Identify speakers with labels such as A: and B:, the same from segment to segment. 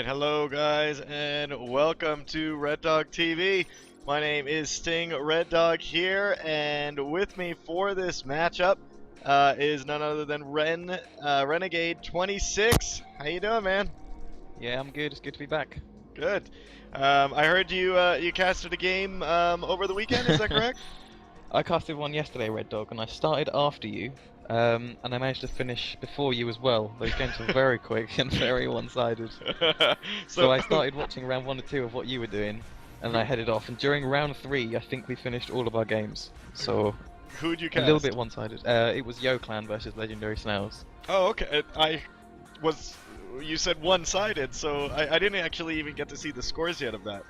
A: Alright, hello guys, and welcome to REDDOG.TV. My name is Sting Red Dog here, and with me for this matchup is none other than Renegade.26. How you doing, man?
B: Yeah, I'm good. It's good to be back.
A: Good. I heard you you casted a game over the weekend, is that correct?
B: I casted one yesterday, Red Dog, and I started after you, and I managed to finish before you as well. Those games were very quick and very one-sided. So I started watching round 1 and 2 of what you were doing, and I headed off. And during round 3, I think we finished all of our games. So
A: who'd you cast?
B: A little bit one-sided. It was YoClan versus Legendary Snails.
A: Oh, okay. You said one-sided, so I didn't actually even get to see the scores yet of that.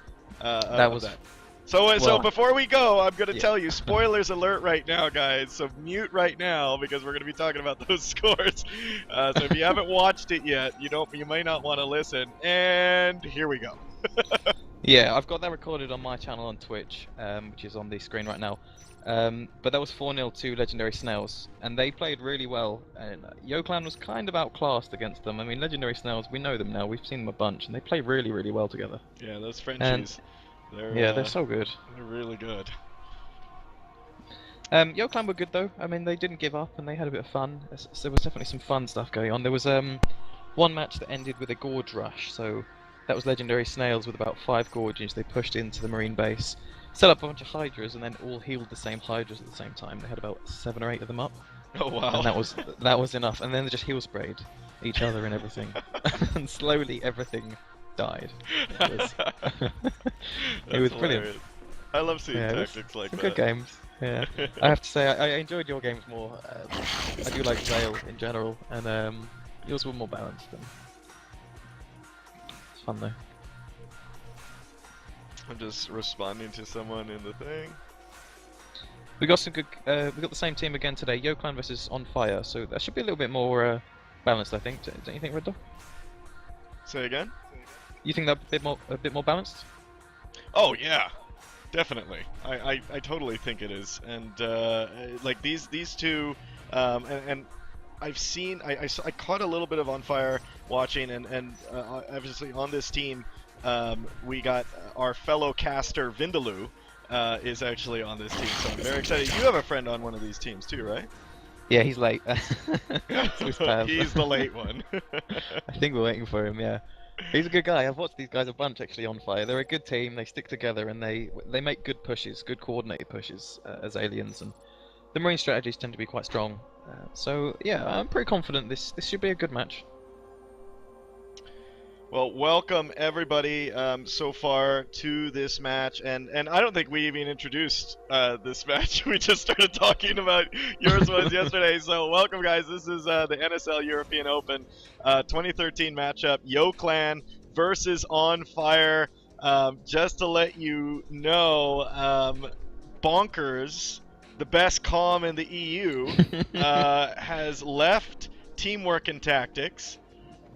A: So before we go, I'm going to tell you, spoilers alert right now, guys, so mute right now, because we're going to be talking about those scores. So if you haven't watched it yet, you may not want to listen, and here we go.
B: Yeah, I've got that recorded on my channel on Twitch, which is on the screen right now. But that was 4-0 to Legendary Snails, and they played really well, and YoClan was kind of outclassed against them. I mean, Legendary Snails, we know them now, we've seen them a bunch, and they play really, really well together.
A: Yeah, those Frenchies.
B: They're so good.
A: They're really good.
B: YoClan were good though. I mean, they didn't give up and they had a bit of fun. There was definitely some fun stuff going on. There was one match that ended with a gorge rush. So that was Legendary Snails with about 5 gorges. They pushed into the marine base, set up a bunch of hydras, and then all healed the same hydras at the same time. They had about 7 or 8 of them up.
A: Oh wow!
B: And that was enough. And then they just heal sprayed each other and everything, and slowly everything died. It was brilliant.
A: I love seeing tactics like that.
B: Good games. Yeah, I have to say I enjoyed your games more. I do like Veil in general, and yours were more balanced. It's fun though.
A: I'm just responding to someone in the thing.
B: We got some good. We got the same team again today. YoClan versus onFire, so that should be a little bit more balanced, I think. Don't you think, Red Dog?
A: Say again?
B: You think that a bit more balanced?
A: Oh yeah, definitely. I totally think it is. And like these two, and I've seen I caught a little bit of onFire watching, and obviously on this team, we got our fellow caster Vindaloo is actually on this team, so I'm very excited. You have a friend on one of these teams too, right?
B: Yeah, he's late.
A: He's the late one.
B: I think we're waiting for him. Yeah. He's a good guy. I've watched these guys a bunch actually on Fire. They're a good team. They stick together and they make good pushes, good coordinated pushes as aliens, and the marine strategies tend to be quite strong. So yeah, I'm pretty confident this should be a good match.
A: Well, welcome everybody so far to this match, and I don't think we even introduced this match. We just started talking about yours was yesterday. So welcome guys. This is the NSL European Open 2013 matchup, YoClan versus onFire. Just to let you know, Bonkers, the best comm in the EU, has left Teamwork and Tactics.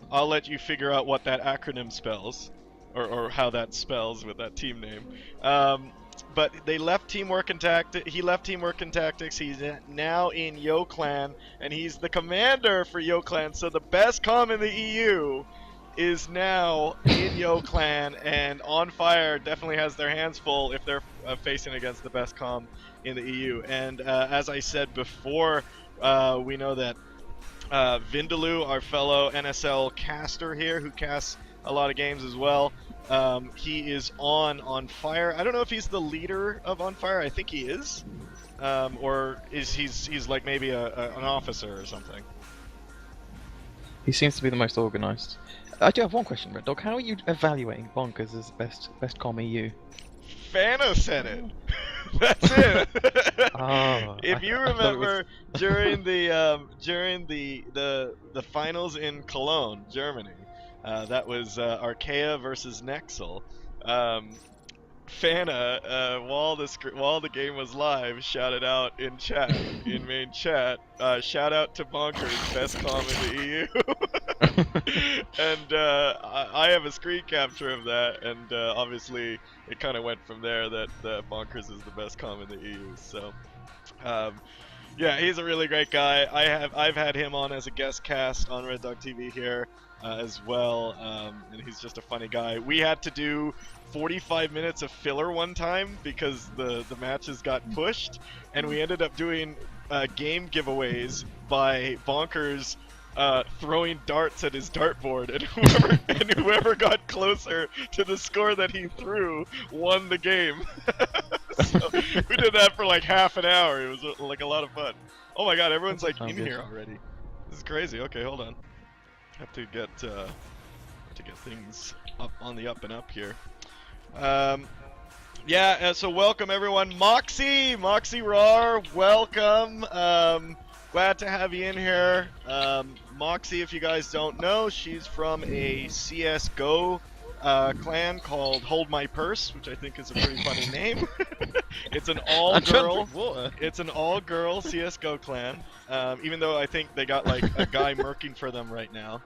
A: I'll let you figure out what that acronym spells, or how that spells with that team name. But they left Teamwork and Tactics. He left Teamwork and Tactics. He's now in YoClan, and he's the commander for YoClan. So the best comm in the EU is now in YoClan, and onFire definitely has their hands full if they're facing against the best comm in the EU. And as I said before, we know that Vindaloo, our fellow NSL caster here, who casts a lot of games as well, he is on onFire. I don't know if he's the leader of onFire. I think he is, or he's like maybe an officer or something.
B: He seems to be the most organised. I do have one question, Red Dog. How are you evaluating Bonkers as best comm EU?
A: Fana said it. That's it.
B: Oh,
A: if you remember during the finals in Cologne, Germany, that was Archaea versus Nexel. Fana, while the game was live, shouted out in chat, in main chat, shout out to Bonkers, best comm in the EU. And I have a screen capture of that, and obviously it kind of went from there that Bonkers is the best comm in the EU. So yeah, he's a really great guy. I've had him on as a guest cast on REDDOG.TV here. as well, and he's just a funny guy. We had to do 45 minutes of filler one time because the matches got pushed, and we ended up doing game giveaways by Bonkers throwing darts at his dartboard, and whoever got closer to the score that he threw won the game. So we did that for like half an hour. It was like a lot of fun. Oh my god, everyone's like in here already. This is crazy. Okay, hold on. Have to get things up on the up and up here. Yeah, so welcome everyone. Moxie Rar, welcome. Glad to have you in here. Moxie, if you guys don't know, she's from a CSGO clan called Hold My Purse, which I think is a pretty funny name. It's an all-girl CSGO clan. Even though I think they got like a guy murking for them right now.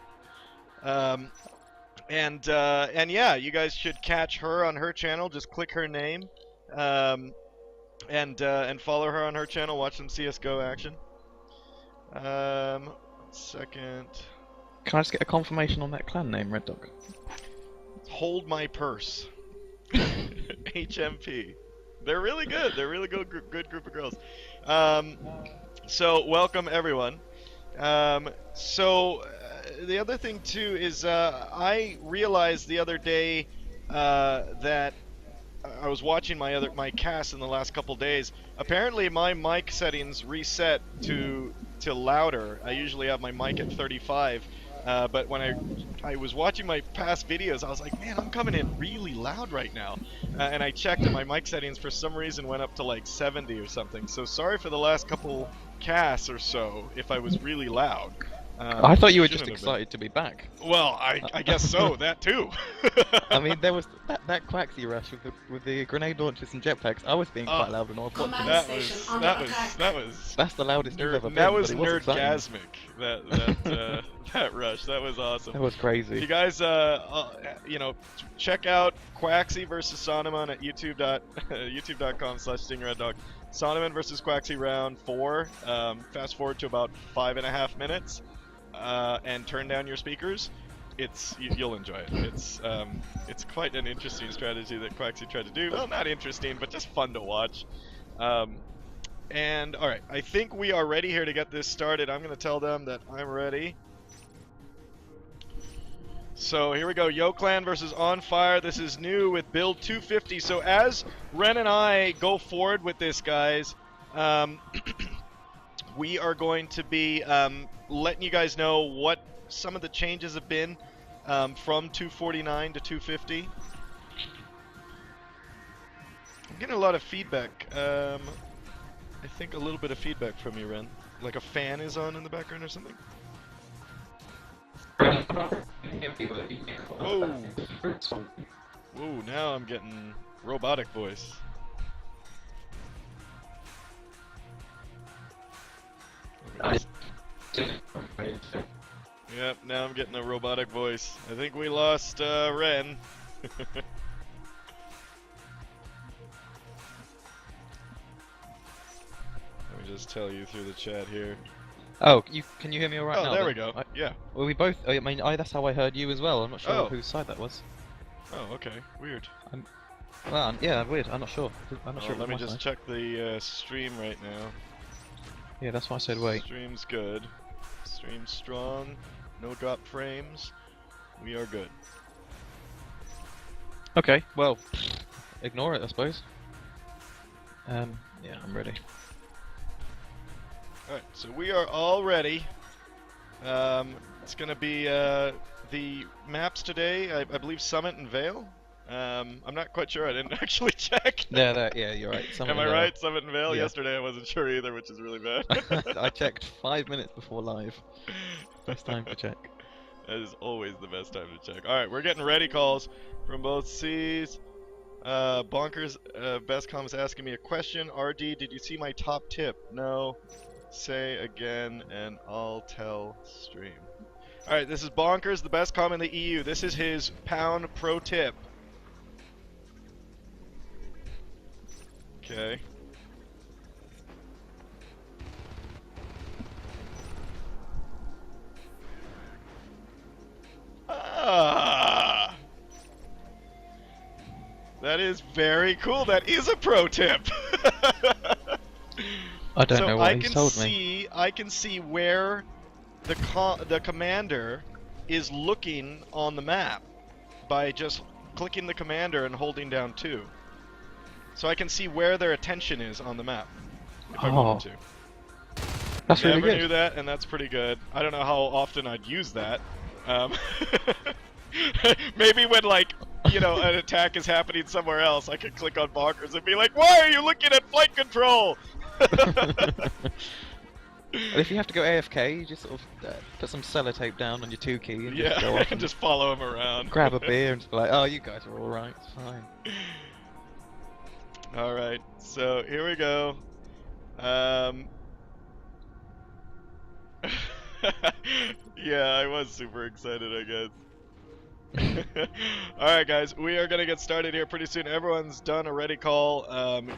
A: And yeah, you guys should catch her on her channel. Just click her name, and follow her on her channel. Watch some CS:GO action. Second.
B: Can I just get a confirmation on that clan name, Red Dog?
A: Hold My Purse. HMP. They're really good. They're really good group of girls. So welcome everyone. The other thing too is I realized the other day that I was watching my cast in the last couple days. Apparently my mic settings reset to louder. I usually have my mic at 35, but when I was watching my past videos, I was like, man, I'm coming in really loud right now. And I checked, and my mic settings for some reason went up to like 70 or something. So sorry for the last couple casts or so if I was really loud.
B: I thought you were just excited to be back.
A: Well, I guess so. That too.
B: I mean, there was that Quaxi rush with the grenade launchers and jetpacks. I was being quite loud when I was watching.
A: That was.
B: That's the loudest you've ever been.
A: That was nerdgasmic. That rush. That was awesome.
B: That was crazy.
A: If you guys, check out Quaxi versus Sonoman at youtube.com/StingRedDog. Sonoman versus Quaxi round 4. Fast forward to about 5.5 minutes. And turn down your speakers. You'll enjoy it. It's quite an interesting strategy that Quaxi tried to do. Well, not interesting, but just fun to watch. And alright, I think we are ready here to get this started. I'm going to tell them that I'm ready. So here we go, YoClan versus onFire. This is new with build 250. So as Ren and I go forward with this, guys, we are going to be letting you guys know what some of the changes have been from 249 to 250. I'm getting a lot of feedback. I think a little bit of feedback from you, Ren. Like a fan is on in the background or something? Whoa! Whoa, now I'm getting robotic voice. Yep, now I'm getting a robotic voice. I think we lost Ren. Let me just tell you through the chat here.
B: Oh, can you hear me all right now?
A: Oh, there we go. Yeah.
B: Well, we both. I mean, that's how I heard you as well. I'm not sure whose side that was.
A: Oh, okay. Weird.
B: Well, yeah, weird. I'm not sure. I'm not sure.
A: Let me just check the stream right now.
B: Yeah, that's why I said wait.
A: Stream's good. Stream's strong. No drop frames. We are good.
B: Okay, well, ignore it, I suppose. Yeah, I'm ready.
A: Alright, so we are all ready. It's gonna be the maps today, I believe Summit and Vale. I'm not quite sure, I didn't actually check.
B: Yeah, you're right.
A: Am I right? Summit and Vale? Yeah. Yesterday I wasn't sure either, which is really bad.
B: I checked 5 minutes before live. Best time to check.
A: That is always the best time to check. Alright, we're getting ready calls from both C's. Bonkers, Bestcom is asking me a question. RD, did you see my top tip? No. Say again and I'll tell stream. Alright, this is Bonkers, the best comm in the EU. This is his pound pro tip. Okay. is very cool. That is a pro tip.
B: I don't
A: so
B: know what he's told me.
A: I can see where the commander is looking on the map by just clicking the commander and holding down 2. So I can see where their attention is on the map if I wanted to.
B: That's really good.
A: Never knew that, and that's pretty good. I don't know how often I'd use that. Maybe when, like, you know, an attack is happening somewhere else, I could click on Bonkers and be like, "Why are you looking at flight control?"
B: If you have to go AFK, you just sort of put some sellotape down on your 2 key and just go off
A: and just follow him around.
B: Grab a beer and just be like, "Oh, you guys are all right. It's fine."
A: All right, so here we go. Yeah, I was super excited, I guess. Alright guys, we are going to get started here pretty soon. Everyone's done a ready call.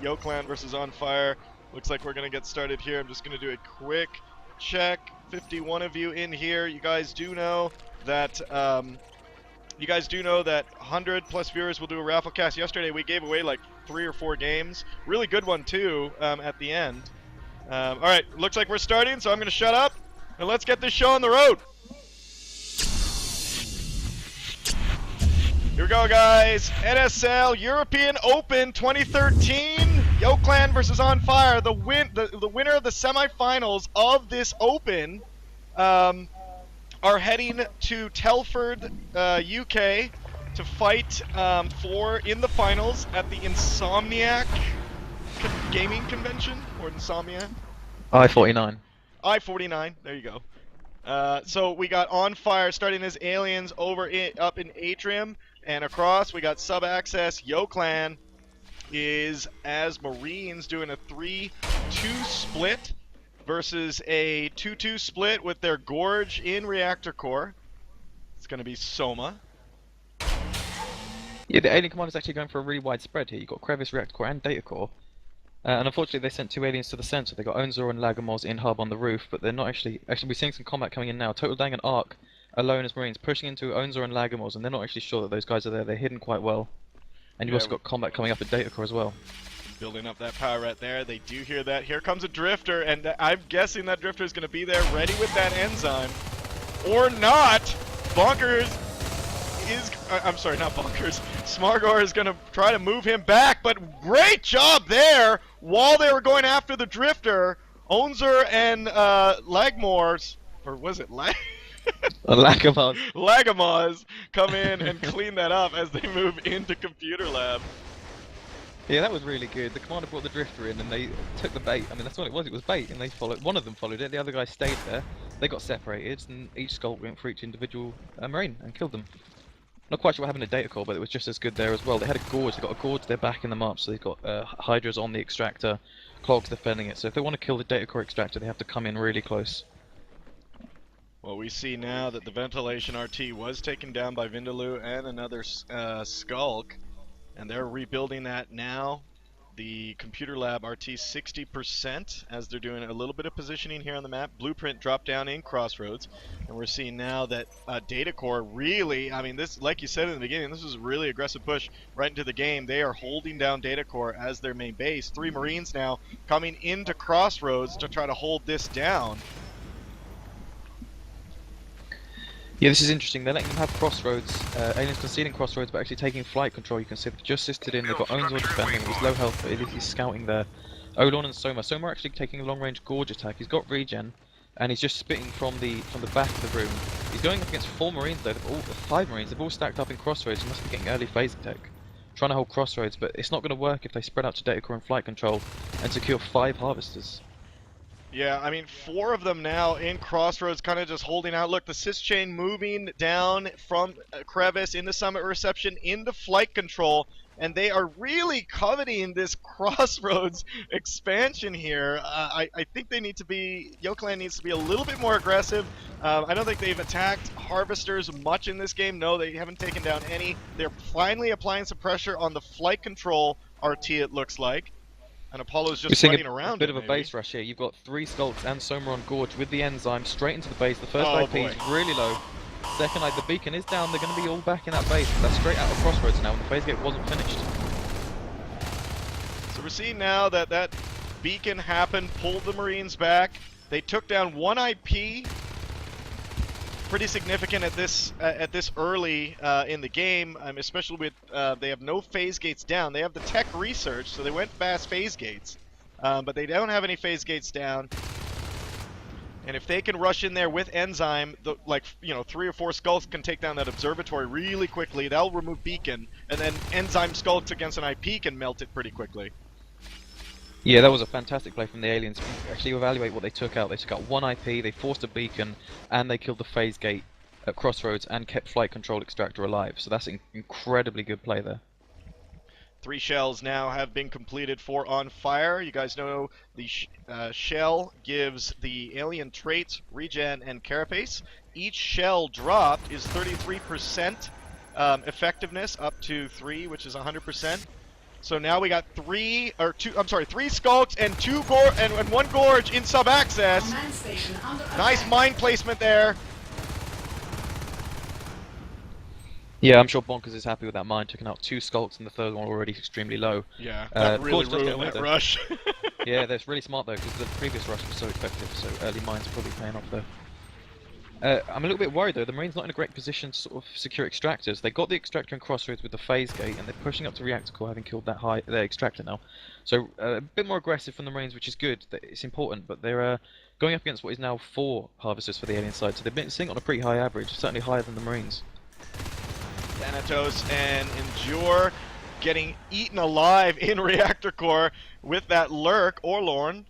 A: YoClan versus onFire. Looks like we're going to get started here. I'm just going to do a quick check. 51 of you in here. You guys do know that 100 plus viewers will do a raffle cast. Yesterday we gave away like 3 or 4 games. Really good one too at the end. Alright, looks like we're starting, so I'm going to shut up and let's get this show on the road. Here we go, guys. NSL European Open 2013. YoClan versus onFire. The winner of the semifinals of this Open are heading to Telford, UK, to fight in the finals at the Insomniac Gaming Convention, or Insomnia.
B: I-49.
A: I-49. There you go. So we got onFire starting as aliens up in Atrium. And across, we got sub-access. YoClan is as Marines doing a 3-2 split versus a 2-2 split with their Gorge in Reactor Core. It's going to be Soma.
B: Yeah, the alien commander's actually going for a really wide spread here. You've got Crevice, Reactor Core, and Data Core. And unfortunately, they sent 2 aliens to the center. They've got onZor and Lagomos in hub on the roof, but they're not actually... Actually, we're seeing some combat coming in now. Total Dang and Arc alone as Marines, pushing into onZor and Lagomos, and they're not actually sure that those guys are there. They're hidden quite well. And you've also got combat coming up at Data Core as well.
A: Building up that power right there. They do hear that. Here comes a Drifter, and I'm guessing that Drifter is going to be there ready with that enzyme. Or not! Bonkers is... I'm sorry, not Bonkers. Smargor is going to try to move him back, but great job there! While they were going after the Drifter, onZor and Lagmors... Or was it Lagomos come in and clean that up as they move into Computer Lab.
B: Yeah, that was really good. The commander brought the Drifter in and they took the bait. I mean, that's what it was bait, and they followed. One of them followed it, the other guy stayed there. They got separated, and each Skulk went for each individual Marine and killed them. Not quite sure what happened to Data Core, but it was just as good there as well. They had a Gorge, they got a Gorge, they're backing them up, so they've got Hydras on the Extractor, Clogs defending it. So if they want to kill the Data Core Extractor, they have to come in really close.
A: Well, we see now that the Ventilation RT was taken down by Vindaloo and another Skulk, and they're rebuilding that now. The Computer Lab RT 60% as they're doing a little bit of positioning here on the map. Blueprint dropped down in Crossroads, and we're seeing now that Data Core really, I mean, this, like you said in the beginning, this is a really aggressive push right into the game. They are holding down Data Core as their main base. 3 Marines now coming into Crossroads to try to hold this down.
B: Yeah, this is interesting. They're letting them have Crossroads, aliens conceding Crossroads, but actually taking flight control. You can see they've just assisted in. They've got onZor defending. He's low health, but he's scouting there. Olorn and Soma. Soma actually taking a long-range Gorge attack. He's got regen, and he's just spitting from the back of the room. He's going up against 4 Marines though. 5 Marines. They've all stacked up in Crossroads. He must be getting early phase tech, trying to hold Crossroads, but it's not going to work if they spread out to Data Core and flight control and secure 5 Harvesters.
A: Yeah, I mean, 4 of them now in Crossroads, kind of just holding out. Look, the Sys chain moving down from Crevice into Summit Reception into flight control, and they are really coveting this Crossroads expansion here. I think they need to be, YoClan needs to be a little bit more aggressive. I don't think they've attacked Harvesters much in this game. No, they haven't taken down any. They're finally applying some pressure on the flight control RT, it looks like. And Apollo's just running around.
B: A bit of a base rush here. You've got 3 Skulks and Soma on Gorge with the enzyme straight into the base. The first IP is really low. Second, the beacon is down. They're going to be all back in that base. That's straight out of Crossroads now, and the phase gate wasn't finished.
A: So we're seeing now that that beacon happened, pulled the Marines back. They took down one IP. Pretty significant at this early in the game, especially with they have no phase gates down. They have the tech research, so they went fast phase gates, but they don't have any phase gates down. And if they can rush in there with Enzyme, like 3 or 4 skulks can take down that observatory really quickly. That'll remove beacon, and then Enzyme skulks against an IP can melt it pretty quickly.
B: Yeah, that was a fantastic play from the aliens. Actually, evaluate what they took out. They took out one IP, they forced a beacon, and they killed the phase gate at Crossroads and kept Flight Control Extractor alive. So that's an incredibly good play there.
A: 3 shells now have been completed for onFire. You guys know the shell gives the alien traits, regen, and carapace. Each shell dropped is 33% effectiveness, up to 3, which is 100%. So now we got 3 skulks and 1 gorge in sub-access. Nice mine placement there.
B: Yeah, I'm sure Bonkers is happy with that mine, taking out 2 skulks and the third one already extremely low.
A: Yeah, that really ruined that rush.
B: Yeah, that's really smart though, because the previous rush was so effective, so early mine's probably paying off there. I'm a little bit worried though, the Marines not in a great position to sort of secure extractors. They got the extractor in Crossroads with the phase gate, and they're pushing up to reactor core having killed their extractor now. So a bit more aggressive from the Marines, which is good, it's important, but they're going up against what is now 4 harvesters for the alien side, so they've been sitting on a pretty high average, certainly higher than the Marines.
A: Thanatos and Endure getting eaten alive in reactor core with that lurk, or Lorne.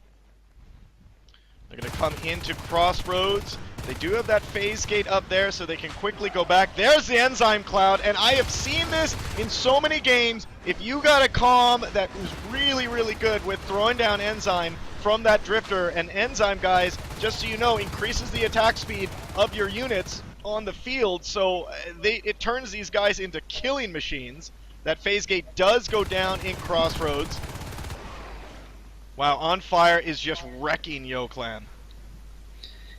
A: They're going to come into Crossroads. They do have that phase gate up there, so they can quickly go back. There's the Enzyme Cloud, and I have seen this in so many games. If you got a comm that was really, really good with throwing down Enzyme from that Drifter, and Enzyme, guys, just so you know, increases the attack speed of your units on the field, so it turns these guys into killing machines. That phase gate does go down in Crossroads. Wow, onFire is just wrecking Yo Clan.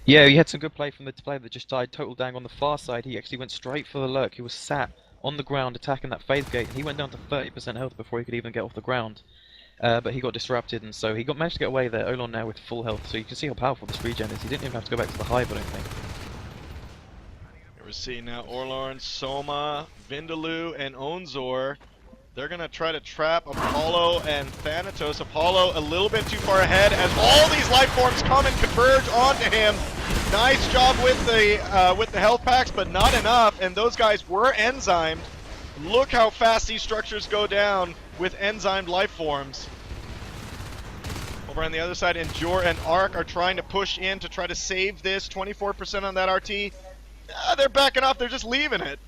B: Yeah, he had some good play from the player that just died. Total Dang on the far side, he actually went straight for the lurk. He was sat on the ground attacking that phase gate, and he went down to 30% health before he could even get off the ground. But he got disrupted, and so he managed to get away there. Olon now with full health, so you can see how powerful this regen is. He didn't even have to go back to the hive, I don't think.
A: We're seeing now Orlorn, Soma, Vindaloo, and Onzor. They're going to try to trap Apollo and Thanatos. Apollo a little bit too far ahead as all these life forms come and converge onto him. Nice job with the health packs, but not enough, and those guys were enzymed. Look how fast these structures go down with enzymed life forms. Over on the other side, Endure and Arc are trying to push in to try to save this. 24% on that RT. They're backing off, they're just leaving it.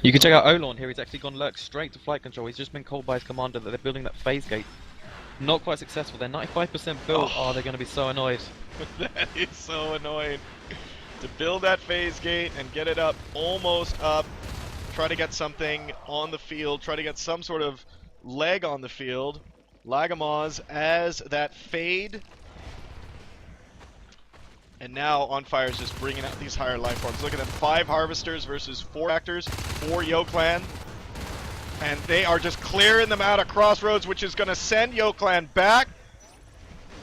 B: You can check out Olon here, he's actually gone lurk straight to flight control. He's just been called by his commander that they're building that phase gate. Not quite successful, they're 95% built. Oh, they're going to be so annoyed.
A: That is so annoying. To build that phase gate and get it up, almost up, try to get something on the field, try to get some sort of leg on the field. Lagomaz as that fade. And now onFire is just bringing out these higher life forms. Look at them, 5 harvesters versus 4 actors, 4 Yo Clan. And they are just clearing them out of Crossroads, which is going to send Yo Clan back.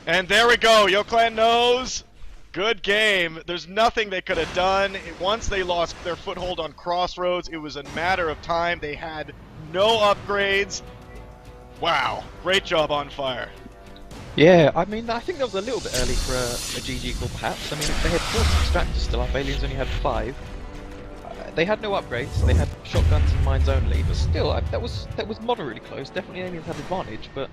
A: And there we go, Yo Clan knows. Good game. There's nothing they could have done. Once they lost their foothold on Crossroads, it was a matter of time. They had no upgrades. Wow, great job onFire.
B: Yeah, I mean, I think that was a little bit early for a GG call, perhaps. I mean, they had 4 extractors still up, aliens only had 5. They had no upgrades, they had shotguns and mines only, but still, that was moderately close. Definitely aliens had advantage, but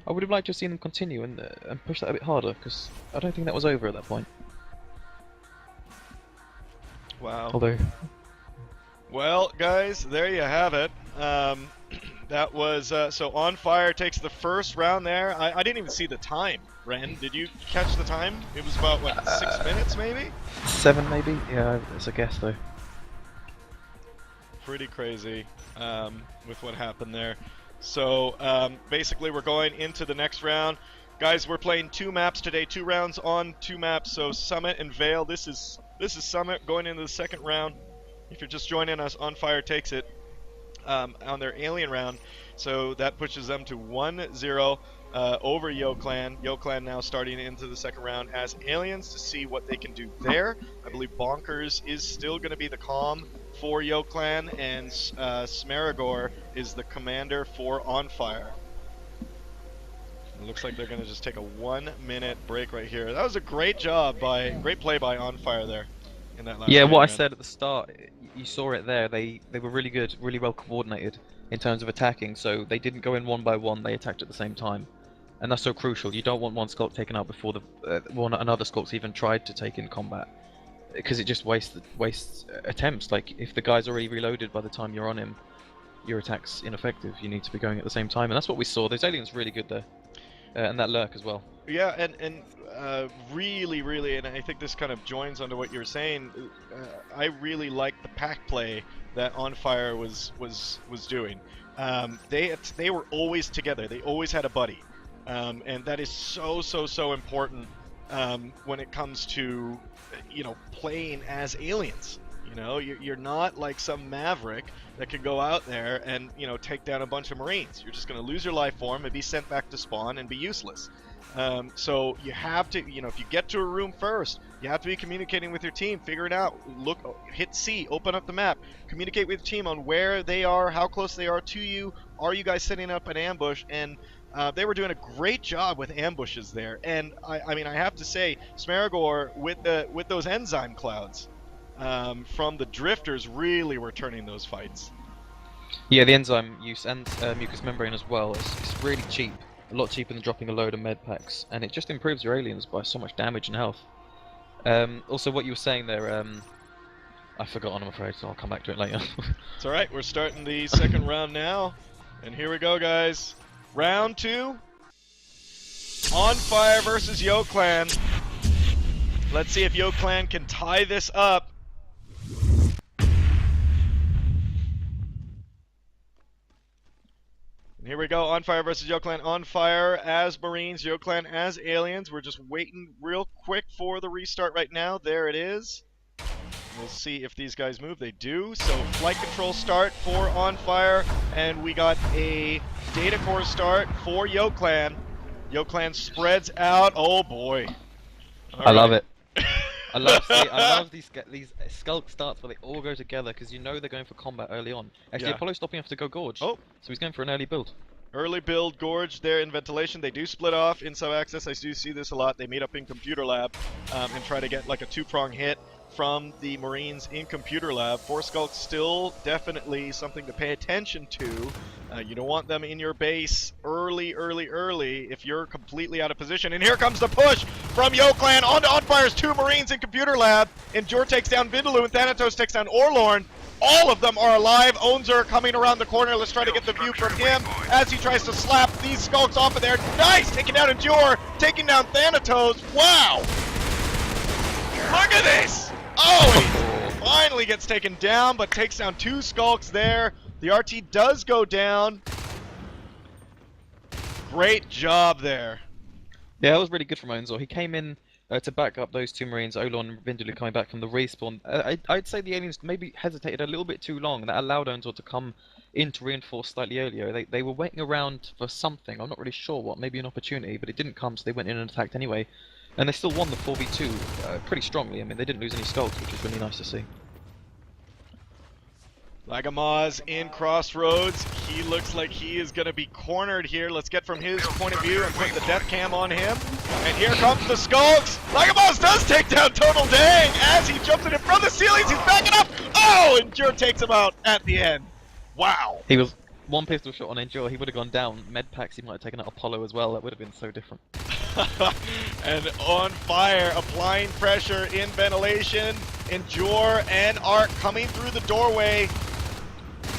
B: I would have liked to have seen them continue and push that a bit harder, because I don't think that was over at that point.
A: Wow.
B: Although...
A: Well, guys, there you have it. That was, so onFire takes the first round there. I didn't even see the time, Ren. Did you catch the time? It was about, what, 6 minutes maybe?
B: 7 maybe? Yeah, it's a guess though.
A: Pretty crazy with what happened there. So, basically we're going into the next round. Guys, we're playing 2 maps today, 2 rounds on 2 maps. So Summit and Vale, this is Summit going into the second round. If you're just joining us, onFire takes it. On their alien round. So that pushes them to 1-0 over YoClan. YoClan now starting into the second round as aliens to see what they can do there. I believe Bonkers is still going to be the comm for YoClan, and Smaragor is the commander for onFire. It looks like they're going to just take a 1-minute break right here. That was a great play by onFire there in that last
B: Yeah, what I
A: round.
B: said at the start, you saw it there. They were really good, really well coordinated in terms of attacking. So they didn't go in one by one; they attacked at the same time, and that's so crucial. You don't want one sculk taken out before another sculk's even tried to take in combat, because it just wastes attempts. Like if the guy's already reloaded by the time you're on him, your attack's ineffective. You need to be going at the same time, and that's what we saw. Those aliens really good there, and that lurk as well.
A: Yeah, and really, and I think this kind of joins onto what you were saying. I really like the pack play that onFire was doing. They were always together. They always had a buddy, and that is so important when it comes to playing as aliens. You're not like some maverick that could go out there and take down a bunch of Marines. You're just going to lose your life form and be sent back to spawn and be useless. So you have to, if you get to a room first, you have to be communicating with your team, figure it out, hit C, open up the map, communicate with your team on where they are, how close they are to you, are you guys setting up an ambush, and they were doing a great job with ambushes there. And I mean, I have to say, Smaragor with those enzyme clouds from the drifters really were turning those fights.
B: Yeah, the enzyme use and mucous membrane as well. It's really cheap. A lot cheaper than dropping a load of med packs, and it just improves your aliens by so much damage and health. Also, what you were saying there, I forgot, I'm afraid, so I'll come back to it later.
A: It's alright, we're starting the second round now, and here we go, guys. Round 2, onFire versus YoClan. Let's see if YoClan can tie this up. Here we go, onFire versus YoClan. onFire as Marines, YoClan as aliens. We're just waiting real quick for the restart right now. There it is. We'll see if these guys move. They do. So flight control start for onFire, and we got a data core start for YoClan. YoClan spreads out. Oh boy.
B: I love it. I love these skulk starts where they all go together, because they're going for combat early on. Actually,
A: Yeah.
B: Apollo's stopping off to go gorge.
A: Oh.
B: So he's going for an early build.
A: Early build, gorge there in ventilation. They do split off in sub-access. I do see this a lot. They meet up in computer lab and try to get like a two-prong hit from the Marines in computer lab. Four skulks still definitely something to pay attention to. You don't want them in your base early if you're completely out of position. And here comes the push from YoClan onto onFire's two Marines in computer lab. Endure takes down Vindaloo and Thanatos takes down Orlorn. All of them are alive. Onzer coming around the corner. Let's try to get the view from him as he tries to slap these skulks off of there. Nice! Taking down Endure, taking down Thanatos. Wow! Look at this! Oh, he finally gets taken down, but takes down two skulks there. The RT does go down. Great job there.
B: Yeah, that was really good from Onzer. He came in to back up those two Marines, Olon and Vindaloo coming back from the respawn. I'd say the aliens maybe hesitated a little bit too long, and that allowed Onzer to come in to reinforce slightly earlier. They were waiting around for something, I'm not really sure what, maybe an opportunity, but it didn't come, so they went in and attacked anyway. And they still won the 4v2 pretty strongly. I mean, they didn't lose any skulks, which was really nice to see.
A: Lagamaz in crossroads. He looks like he is going to be cornered here. Let's get from his point of view and put the death cam on him. And here comes the skulks. Lagamaz does take down Total Dang as he jumps in from the ceilings. He's backing up. Oh, Endure takes him out at the end. Wow.
B: He was one pistol shot on Endure. He would have gone down. Med packs, he might have taken out Apollo as well. That would have been so different.
A: And onFire applying pressure in ventilation. Endure and Arc coming through the doorway.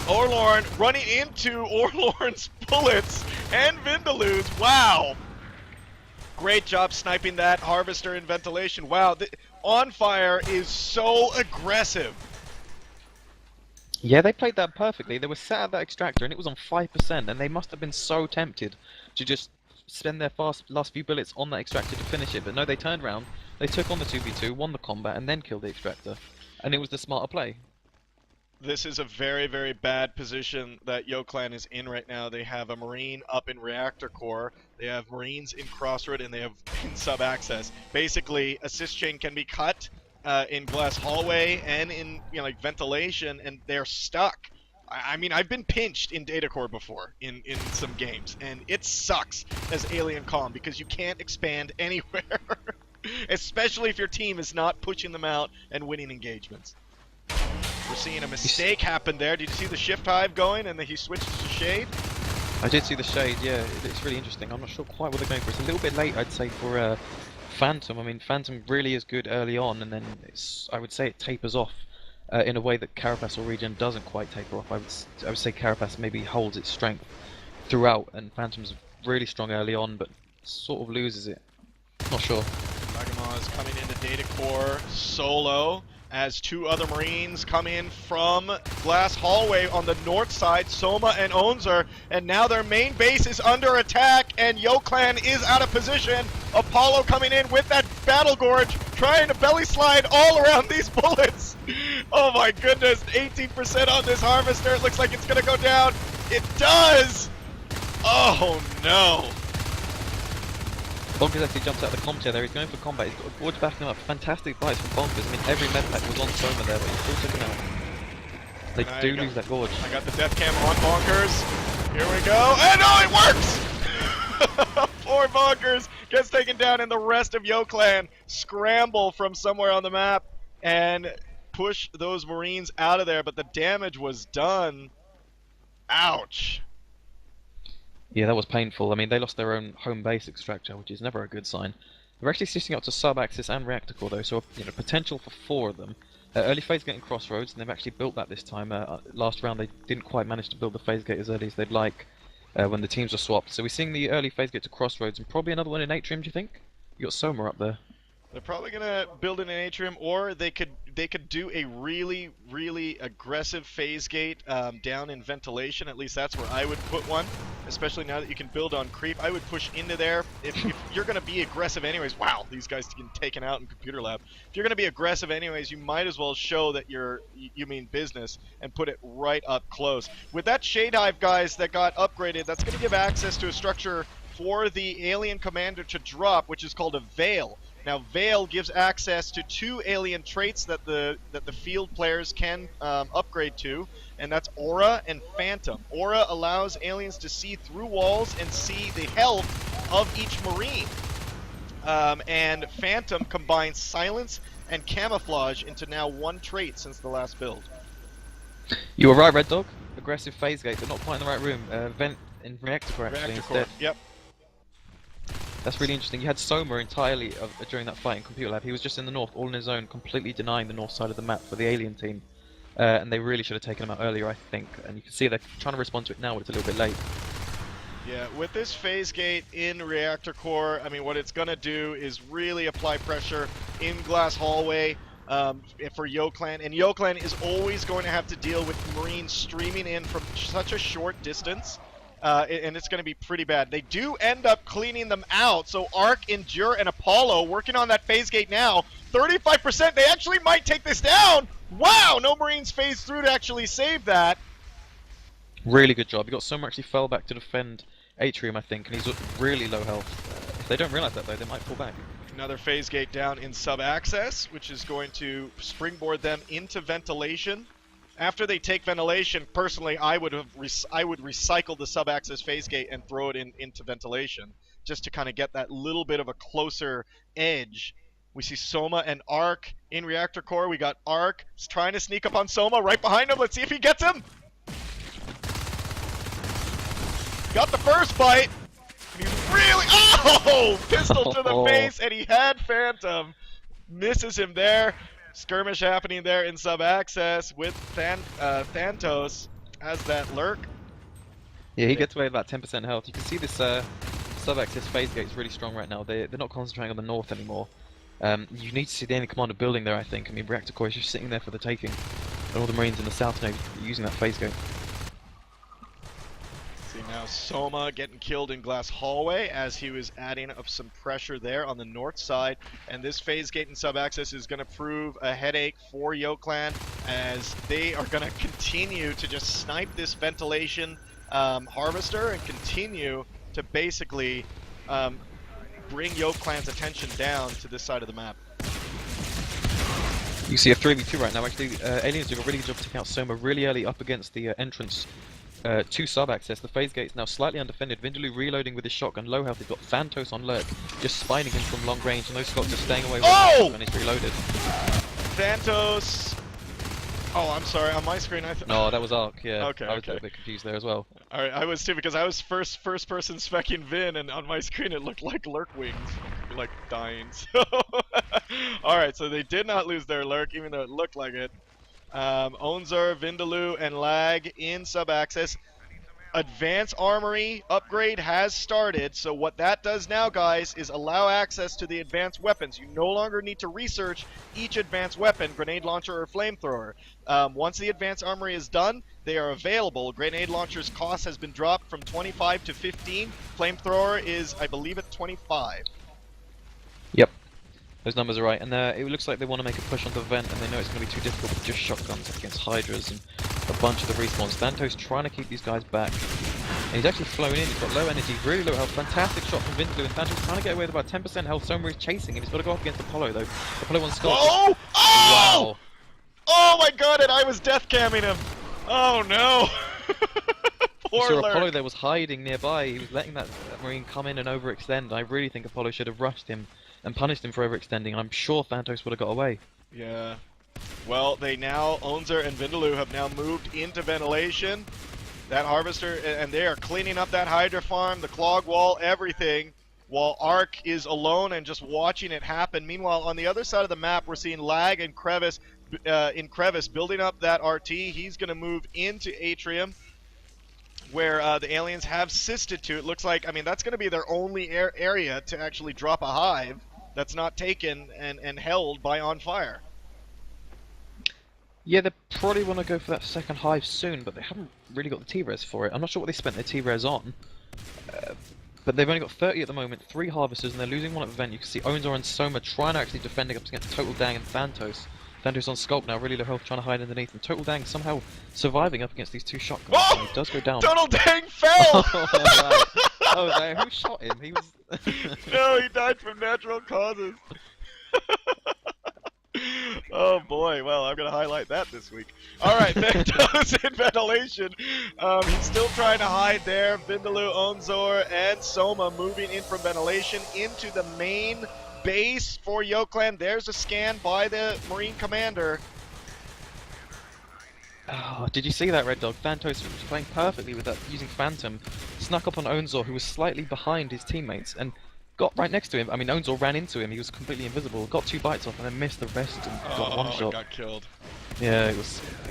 A: Orlorn running into Orlorn's bullets and Vindaloo's. Wow. Great job sniping that Harvester in ventilation. Wow, onFire is so aggressive.
B: Yeah, they played that perfectly. They were sat at that extractor and it was on 5%, and they must have been so tempted to just spend their last few bullets on that extractor to finish it. But no, they turned around, they took on the 2v2, won the combat, and then killed the extractor. And it was the smarter play.
A: This is a very, very bad position that YoClan is in right now. They have a Marine up in Reactor Core, they have Marines in Crossroad, and they have in Sub-Access. Basically, assist chain can be cut in Glass Hallway and in like ventilation, and they're stuck. I mean, I've been pinched in Data Core before in some games, and it sucks as Alien Comm because you can't expand anywhere. Especially if your team is not pushing them out and winning engagements. We're seeing a mistake happen there. Did you see the shift hive going and then he switched to shade?
B: I did see the shade, yeah. It's really interesting. I'm not sure quite what they're going for. It's a little bit late, I'd say, for Phantom. I mean, Phantom really is good early on, and then I would say it tapers off in a way that Carapace or Regen doesn't quite taper off. I would say Carapace maybe holds its strength throughout, and Phantom's really strong early on, but sort of loses it. Not sure.
A: Magama is coming into Data Core solo as two other Marines come in from Glass Hallway on the north side, Soma and Onzer, and now their main base is under attack, and YoClan is out of position. Apollo coming in with that Battle Gorge, trying to belly slide all around these bullets. Oh my goodness, 18% on this Harvester. It looks like it's gonna go down. It does! Oh no.
B: Bonkers actually jumps out the comp chair there. He's going for combat. He's got a gorge backing him up. Fantastic fights from Bonkers. I mean, every medpack was on Soma there, but he still took him out. They do lose that gorge.
A: I got the death cam on Bonkers. Here we go. And oh, it works! Poor Bonkers gets taken down, and the rest of YoClan scramble from somewhere on the map and push those Marines out of there, but the damage was done. Ouch.
B: Yeah, that was painful. I mean, they lost their own home base extractor, which is never a good sign. They're actually sitting up to Sub-Axis and Reactor Core, though, so potential for 4 of them. Early phase gate and Crossroads, and they've actually built that this time. Last round they didn't quite manage to build the phase gate as early as they'd like when the teams were swapped. So we're seeing the early phase gate to Crossroads, and probably another one in Atrium, do you think? You got Soma up there.
A: They're probably gonna build in an atrium, or they could do a really aggressive phase gate down in ventilation. At least that's where I would put one, especially now that you can build on creep. I would push into there if you're gonna be aggressive anyways. Wow, these guys getting taken out in computer lab. If you're gonna be aggressive anyways, you might as well show that you mean business and put it right up close. With that shade hive, guys, that got upgraded, that's gonna give access to a structure for the alien commander to drop, which is called a Veil. Now, Veil gives access to 2 alien traits that the field players can upgrade to, and that's Aura and Phantom. Aura allows aliens to see through walls and see the health of each Marine. And Phantom combines Silence and Camouflage into now 1 trait since the last build.
B: You were right, Red Dog. Aggressive phase gate, but not quite in the right room. Vent in Reactor Core, actually,
A: Reactor
B: instead.
A: Core, yep.
B: That's really interesting. You had Soma entirely during that fight in Computer Lab. He was just in the north, all on his own, completely denying the north side of the map for the alien team. And they really should have taken him out earlier, I think. And you can see they're trying to respond to it now, but it's a little bit late.
A: Yeah, with this phase gate in Reactor Core, I mean, what it's going to do is really apply pressure in Glass Hallway for YoClan. And YoClan is always going to have to deal with Marines streaming in from such a short distance. And it's going to be pretty bad. They do end up cleaning them out. So Arc, Endure, and Apollo working on that phase gate now. 35%. They actually might take this down. Wow, no Marines phase through to actually save that.
B: Really good job. You got Soma actually fell back to defend Atrium, I think, and he's really low health. If they don't realize that, though, they might fall back.
A: Another phase gate down in Sub-Access, which is going to springboard them into ventilation. After they take ventilation, personally, I would recycle the Sub-Access phase gate and throw it into ventilation, just to kind of get that little bit of a closer edge. We see Soma and Arc in Reactor Core. We got Arc trying to sneak up on Soma right behind him. Let's see if he gets him. Got the first bite. And he's really, pistol to the face, and he had Phantom. Misses him there. Skirmish happening there in Sub-Access with Thantos as that lurk.
B: Yeah, he gets away with about 10% health. You can see this Sub-Access phase gate is really strong right now. They're not concentrating on the north anymore. You need to see the enemy commander building there, I think. I mean, Reactor Core is just sitting there for the taking. And all the Marines in the south now using that phase gate.
A: See now Now Soma getting killed in glass hallway as he was adding up some pressure there on the north side, and this phase gate and sub-access is going to prove a headache for YoClan as they are going to continue to just snipe this ventilation harvester and continue to basically bring YoClan's attention down to this side of the map.
B: You see a 3v2 right now. Actually, Aliens do a really good job taking out Soma really early up against the entrance to sub-access. The phase gate's now slightly undefended. Vindaloo reloading with his shotgun, low health. He's got Phantos on lurk, just spining him from long range, and those Scots are staying away with him when he's reloaded.
A: Phantos. Oh, I'm sorry. On my screen, I thought.
B: No, that was Arc. Yeah.
A: Okay.
B: I was a little bit confused there as well.
A: All right, I was too because I was first person specking Vin, and on my screen it looked like lurk wings, like dying. So, all right, so they did not lose their lurk, even though it looked like it. onZer, Vindaloo, and Lag in sub-access. Advanced Armory upgrade has started, so what that does now, guys, is allow access to the advanced weapons. You no longer need to research each advanced weapon, grenade launcher or flamethrower. Once the advanced armory is done, they are available. Grenade launcher's cost has been dropped from 25 to 15. Flamethrower is, I believe, at 25.
B: Yep. Those numbers are right, and it looks like they want to make a push on the vent, and they know it's going to be too difficult with just shotguns against Hydras and a bunch of the respawns. Stantos trying to keep these guys back, and he's actually flown in. He's got low energy, really low health. Fantastic shot from Vindaloo, and Stantos trying to get away with about 10% health. Soma is chasing him. He's got to go up against Apollo though. Apollo on Scott.
A: Oh! Oh!
B: Wow!
A: Oh my God! And I was death camming him. Oh no! Poor
B: So
A: lurk.
B: Apollo there was hiding nearby. He was letting that Marine come in and overextend. I really think Apollo should have rushed him and punished him for overextending, and I'm sure Phantos would have got away.
A: Yeah. Well, they now, onZer and Vindaloo have now moved into ventilation. That harvester, and they are cleaning up that Hydra farm, the clog wall, everything, while Arc is alone and just watching it happen. Meanwhile, on the other side of the map, we're seeing Lag and Crevice building up that RT. He's going to move into Atrium, where the aliens have sisted to. It looks like, I mean, that's going to be their only area to actually drop a hive that's not taken and held by onFire.
B: Yeah, they probably want to go for that second hive soon, but they haven't really got the T-res for it. I'm not sure what they spent their T-res on, but they've only got 30 at the moment, 3 harvesters, and they're losing one at the vent. You can see onZer and Soma trying to actually defending up against Total Dang and Phantos. Phantos on Sculpt now, really low health, trying to hide underneath, and Total Dang somehow surviving up against these 2 shotguns.
A: Oh!
B: And he does go down.
A: Total Dang fell!
B: Oh, right. Who shot him? He was...
A: No, he died from natural causes. Oh boy, well, I'm going to highlight that this week. Alright, Vectos in ventilation. He's still trying to hide there. Vindaloo, onZer, and Soma moving in from ventilation into the main base for YoClan. There's a scan by the Marine Commander.
B: Oh, did you see that, Red Dog? Phantos was playing perfectly with that, using Phantom. Snuck up on onZer, who was slightly behind his teammates, and got right next to him. I mean, onZer ran into him, he was completely invisible, got 2 bites off, and then missed the rest and got 1 shot.
A: Got killed.
B: Yeah, it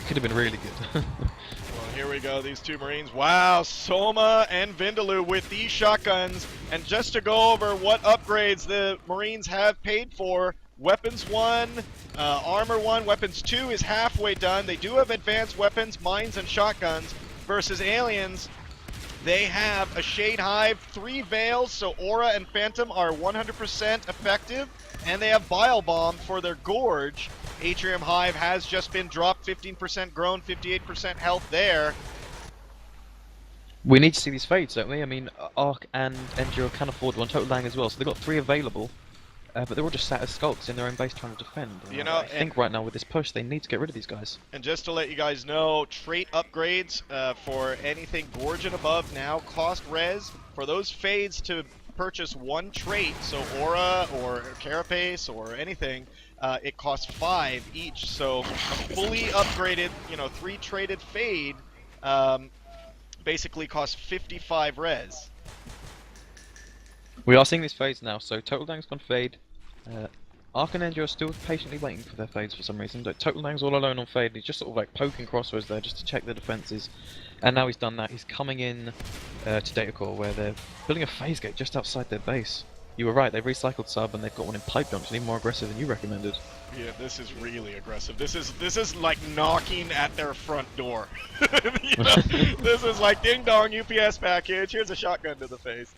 B: could have been really good.
A: Well, here we go, these 2 Marines. Wow, Soma and Vindaloo with these shotguns. And just to go over what upgrades the Marines have paid for, Weapons 1, Armor 1, Weapons 2 is halfway done. They do have advanced weapons, mines, and shotguns. Versus Aliens, they have a Shade Hive, 3 Veils, so Aura and Phantom are 100% effective. And they have Bile Bomb for their Gorge. Atrium Hive has just been dropped, 15% grown, 58% health there.
B: We need to see these fades, don't we? I mean, Arc and Enduro can afford one, Total Lang as well, so they've got 3 available. But they're all just sat as skulks in their own base trying to defend.
A: You know,
B: I think right now with this push, they need to get rid of these guys.
A: And just to let you guys know, trait upgrades for anything Gorge and above now cost res. For those fades to purchase 1 trait, so Aura or Carapace or anything, it costs 5 each. So a fully upgraded, 3 traded fade basically costs 55 res.
B: We are seeing these fades now, so Total Dang's gone fade. Arc and Enduro are still patiently waiting for their fades for some reason. Total Dang's all alone on fade, he's just sort of like poking crossroads there just to check the defences. And now he's done that, he's coming in to Data Core where they're building a phase gate just outside their base. you were right, they've recycled sub and they've got one in pipe junction, even more aggressive than you recommended.
A: Yeah, this is really aggressive. This is like knocking at their front door. You know? This is like ding dong UPS package. Here's a shotgun to the face.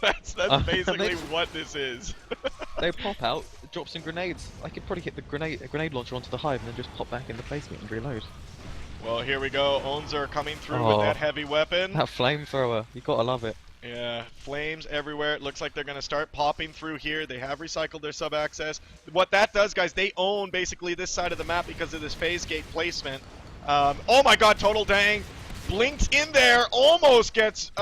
A: that's basically what this is.
B: They pop out, drop some grenades. I could probably hit the grenade launcher onto the hive and then just pop back in the basement and reload.
A: Well, here we go. onFire coming through with that heavy weapon.
B: That flamethrower, you gotta love it.
A: Yeah, flames everywhere. It looks like they're going to start popping through here. They have recycled their sub-access. What that does, guys, they own basically this side of the map because of this phase gate placement. Oh my god, total dang. Blinked in there, almost gets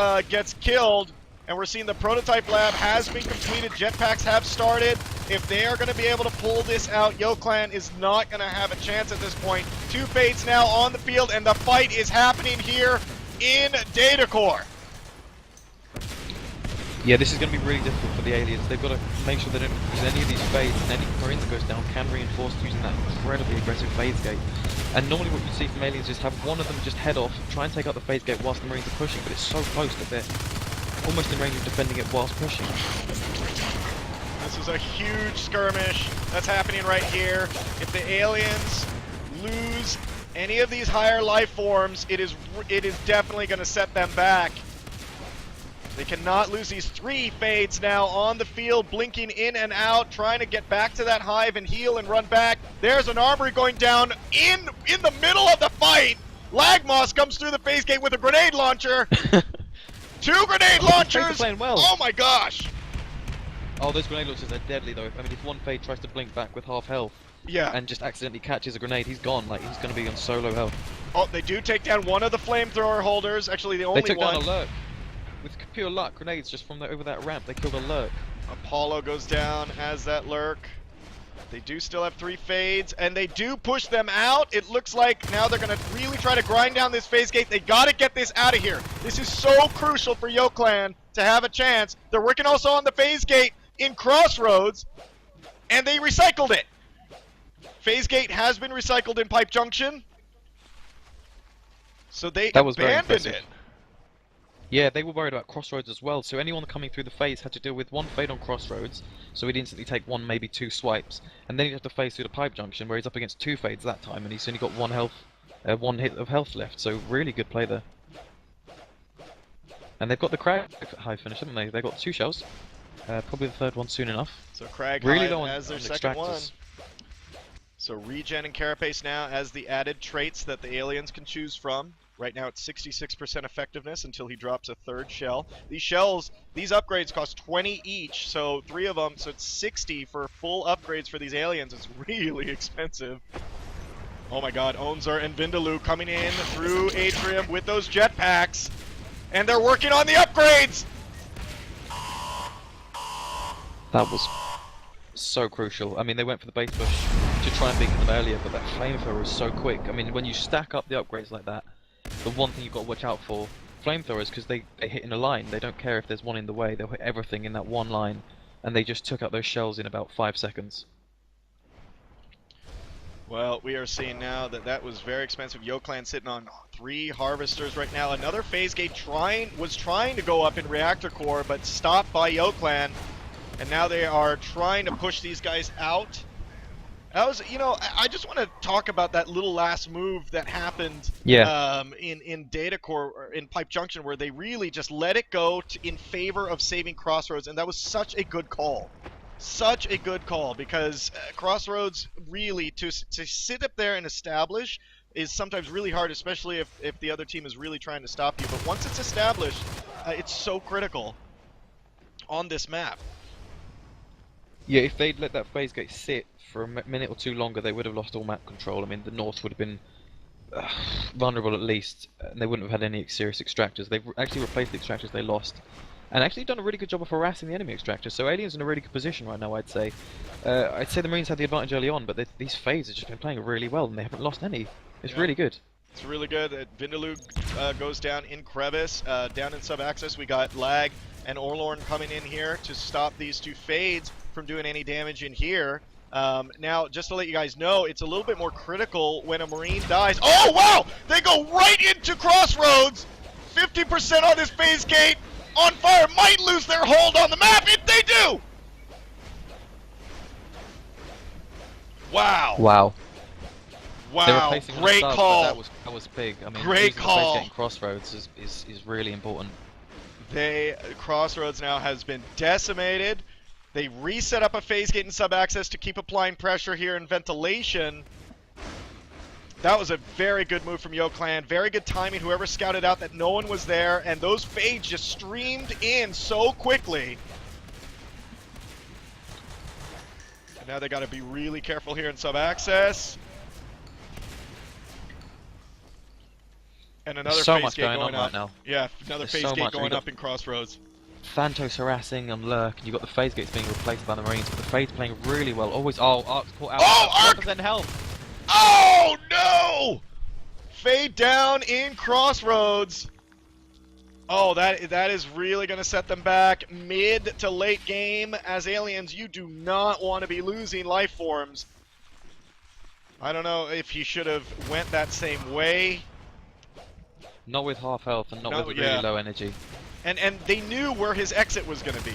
A: killed. And we're seeing the prototype lab has been completed. Jetpacks have started. If they are going to be able to pull this out, YoClan is not going to have a chance at this point. 2 Fates now on the field, and the fight is happening here in Datacore.
B: Yeah, this is going to be really difficult for the aliens. They've got to make sure they don't use any of these fades, and any marine that goes down can reinforce using that incredibly aggressive phase gate. And normally what you see from aliens is have one of them just head off, try and take out the phase gate whilst the marines are pushing, but it's so close that they're almost in range of defending it whilst pushing.
A: This is a huge skirmish that's happening right here. If the aliens lose any of these higher life forms, it is definitely going to set them back. They cannot lose these 3 fades now on the field, blinking in and out, trying to get back to that hive and heal and run back. There's an armory going down in the middle of the fight. Lagmoss comes through the phase gate with a grenade launcher. 2 grenade launchers!
B: Playing well.
A: Oh my gosh!
B: Oh, those grenade launchers are deadly though. I mean, if one fade tries to blink back with half health, and just accidentally catches a grenade, he's gone. Like, he's going to be on solo health. Oh,
A: they do take down one of the flamethrower holders. Actually, the only one.
B: They took down a lurk. With pure luck, grenades just from over that ramp, they killed a lurk.
A: Apollo goes down as that lurk. They do still have 3 fades, and they do push them out. It looks like now they're going to really try to grind down this phase gate. They got to get this out of here. This is so crucial for YoClan to have a chance. They're working also on the phase gate in Crossroads, and they recycled it. Phase gate has been recycled in Pipe Junction, so they abandoned it.
B: Yeah, they were worried about Crossroads as well, so anyone coming through the phase had to deal with 1 fade on Crossroads, so he'd instantly take 1, maybe 2 swipes, and then he'd have to phase through the Pipe Junction, where he's up against 2 fades that time, and he's only got 1 hit of health left, so really good play there. And they've got the Crag Hive finish, haven't they? They've got 2 shells, probably the 3rd one soon enough.
A: So Crag
B: really
A: Hive as their second one. So regen and carapace now as the added traits that the aliens can choose from. Right now it's 66% effectiveness until he drops a 3rd shell. These shells, these upgrades cost 20 each, so 3 of them, so it's 60 for full upgrades for these aliens. It's really expensive. Oh my god, onFire and Vindaloo coming in through Atrium with those jetpacks. And they're working on the upgrades!
B: That was so crucial. I mean, they went for the base push to try and beat them earlier, but that flamethrower was so quick. I mean, when you stack up the upgrades like that, the one thing you've got to watch out for, flamethrowers, because they hit in a line. They don't care if there's one in the way, they'll hit everything in that one line, and they just took out those shells in about 5 seconds.
A: Well, we are seeing now that that was very expensive. YoClan sitting on 3 harvesters right now. Another phase gate was trying to go up in reactor core, but stopped by YoClan, and now they are trying to push these guys out. That was, you know, I just want to talk about that little last move that happened in Datacore, or in Pipe Junction, where they really just let it go in favor of saving Crossroads, and that was such a good call. Such a good call, because Crossroads really, to sit up there and establish is sometimes really hard, especially if the other team is really trying to stop you. But once it's established, it's so critical on this map.
B: Yeah, if they'd let that phase gate sit for a minute or 2 longer, they would have lost all map control. I mean, the North would have been vulnerable at least, and they wouldn't have had any serious extractors. They've actually replaced the extractors they lost, and actually done a really good job of harassing the enemy extractors. So Alien's in a really good position right now, I'd say. I'd say the Marines had the advantage early on, but these fades have just been playing really well, and they haven't lost any. It's really good.
A: It's really good. Vindaloo goes down in Crevice. Down in sub-access, we got Lag and Orlorn coming in here to stop these 2 fades from doing any damage in here. Now, just to let you guys know, it's a little bit more critical when a Marine dies. Oh, wow! They go right into Crossroads! 50% on this phase gate. onFire might lose their hold on the map. They Wow.
B: Wow. They're
A: Wow.
B: replacing on a
A: Great
B: sub,
A: call.
B: but that was big. I mean,
A: Great
B: losing the
A: call.
B: phase gate in Crossroads is really important.
A: Crossroads now has been decimated. They reset up a phase gate and sub-access to keep applying pressure here in ventilation. That was a very good move from Yo Clan. Very good timing. Whoever scouted out that no one was there, and those fades just streamed in so quickly. And now they got to be really careful here in sub-access. And another
B: There's so
A: phase
B: much
A: gate
B: going
A: going
B: on
A: up.
B: right now.
A: Yeah, another
B: There's
A: phase
B: so
A: gate
B: much.
A: going up in Crossroads.
B: Phantos harassing and Lurk, and you've got the phase gates being replaced by the Marines, but the Fade's playing really well. Always, Ark's caught out.
A: Oh, Ark!
B: 1% health!
A: Oh, no! Fade down in Crossroads. Oh, that is really going to set them back mid to late game. As aliens, you do not want to be losing life forms. I don't know if he should have went that same way.
B: Not with half health and not with
A: yeah.
B: really low energy.
A: And they knew where his exit was going to be.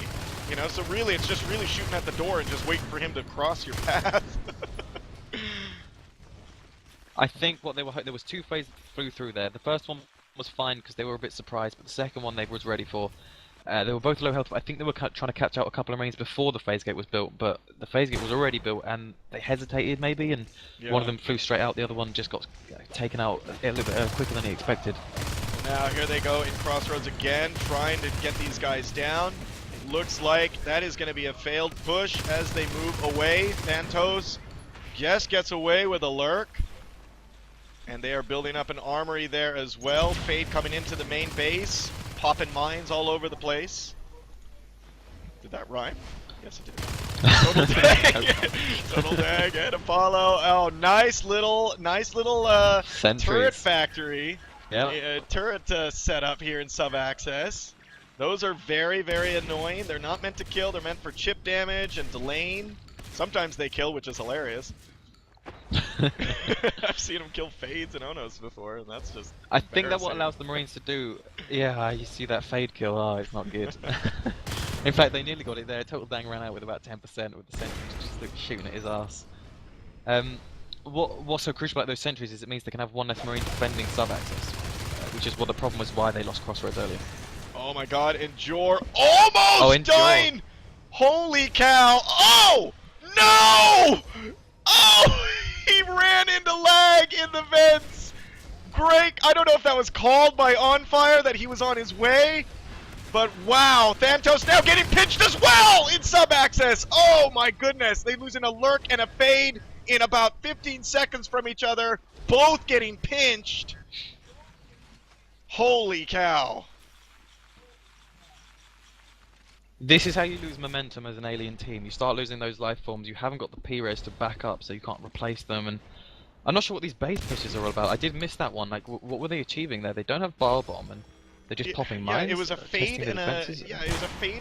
A: You know, so really it's just really shooting at the door and just waiting for him to cross your path.
B: I think what they were there was two phases that flew through there. The first one was fine because they were a bit surprised, but the second one they was ready for. They were both low health, but I think they were trying to catch out a couple of Marines before the phase gate was built, but the phase gate was already built and they hesitated maybe, and one of them flew straight out, the other one just got taken out a little bit quicker than he expected.
A: Now here they go in Crossroads again, trying to get these guys down. It looks like that is going to be a failed push as they move away. Thantos just gets away with a lurk. And they are building up an armory there as well. Fade coming into the main base, popping mines all over the place. Did that rhyme? Yes, it did. Total dag! Total dag and Apollo. Oh, nice little turret factory.
B: Yeah.
A: Turret setup here in sub-access. Those are very, very annoying. They're not meant to kill. They're meant for chip damage and delaying. Sometimes they kill, which is hilarious. I've seen them kill Fades and Onos before, and that's just
B: I think that what allows the Marines to do... Yeah, you see that Fade kill. Oh, it's not good. In fact, they nearly got it there. Total Dang ran out with about 10% with the sentries just shooting at his ass. What's so crucial about those sentries is it means they can have one less Marine defending sub-access, which is what the problem was why they lost Crossroads earlier.
A: Oh my god, Endure almost dying! Holy cow! Oh! No! Oh! He ran into lag in the vents! Great! I don't know if that was called by onFire that he was on his way, but wow, Thantos now getting pinched as well in sub-access! Oh my goodness, they losing a lurk and a fade in about 15 seconds from each other, both getting pinched. Holy cow.
B: This is how you lose momentum as an alien team. You start losing those life forms, you haven't got the P-res to back up, so you can't replace them, and I'm not sure what these base pushes are all about. I did miss that one. Like, what were they achieving there? They don't have Bile Bomb, and they're just popping mines.
A: Yeah, it was a fade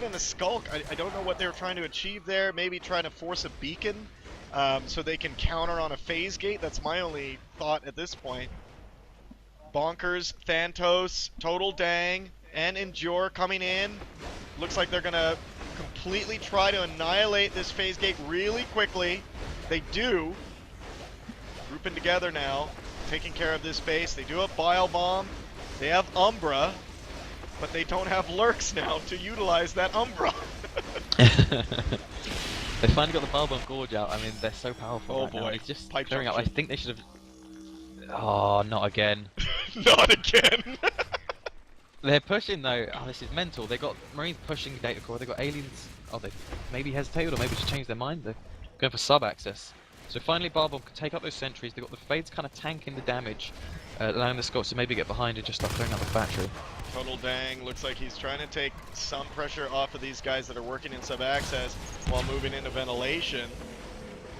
A: and a skulk. I don't know what they were trying to achieve there. Maybe trying to force a beacon, so they can counter on a phase gate. That's my only thought at this point. Bonkers, Thantos, Total Dang, and Endure coming in. Looks like they're gonna completely try to annihilate this phase gate really quickly. They do. Grouping together now, taking care of this base. They do have Bile Bomb. They have Umbra, but they don't have lurks now to utilize that Umbra.
B: They finally got the Bile Bomb Gorge out. I mean, they're so powerful.
A: Oh boy,
B: now. It's just
A: pipe
B: clearing out. I
A: junction.
B: think they should have. Oh, not again.
A: Not again.
B: They're pushing though. Oh, this is mental. They got Marines pushing data core. They got aliens. Oh, they maybe hesitated or maybe just changed their mind. They're going for sub-access. So finally, Bile Bomb can take up those sentries. They got the Fades kind of tanking the damage, allowing the Scots to maybe get behind and just start clearing out the factory.
A: Total Dang looks like he's trying to take some pressure off of these guys that are working in sub-access while moving into ventilation.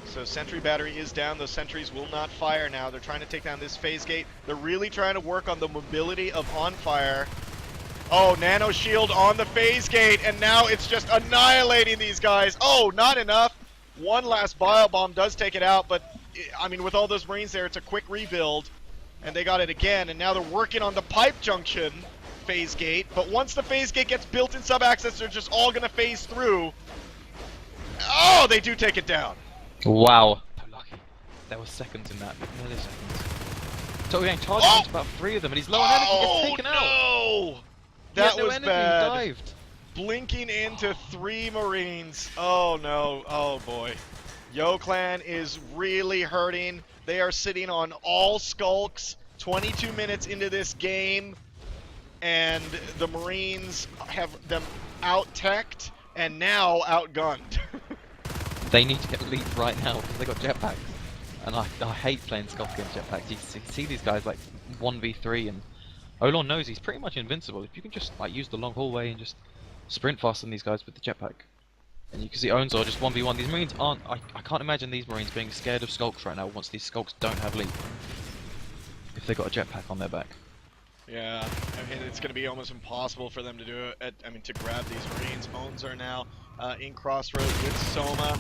A: So sentry battery is down. Those sentries will not fire now. They're trying to take down this phase gate. They're really trying to work on the mobility of onFire. Oh, nano shield on the phase gate, and now it's just annihilating these guys. Oh, not enough. One last Bile Bomb does take it out, but I mean, with all those Marines there, it's a quick rebuild, and they got it again. And now they're working on the pipe junction phase gate. But once the phase gate gets built in sub-access, they're just all gonna phase through. Oh, they do take it down.
B: Wow. there were seconds in that, milliseconds. Total Gang charging into about 3 of them, and he's low on energy, gets taken out.
A: No!
B: He had
A: That
B: no
A: was
B: energy,
A: bad.
B: He dived.
A: Blinking into 3 Marines. Oh no, oh boy. YoClan is really hurting. They are sitting on all skulks 22 minutes into this game, and the Marines have them out-teched and now outgunned.
B: They need to get leap right now because they got jetpacks. And I hate playing skulk against jetpacks. You see these guys like 1v3, and Olon knows he's pretty much invincible. If you can just like use the long hallway and just sprint faster than these guys with the jetpack. And you can see onZor just 1v1. These Marines aren't... I can't imagine these Marines being scared of skulks right now once these skulks don't have leap. If they got a jetpack on their back.
A: Yeah, I mean, it's going to be almost impossible for them to do it. To grab these Marines. onZor now in crossroads with Soma.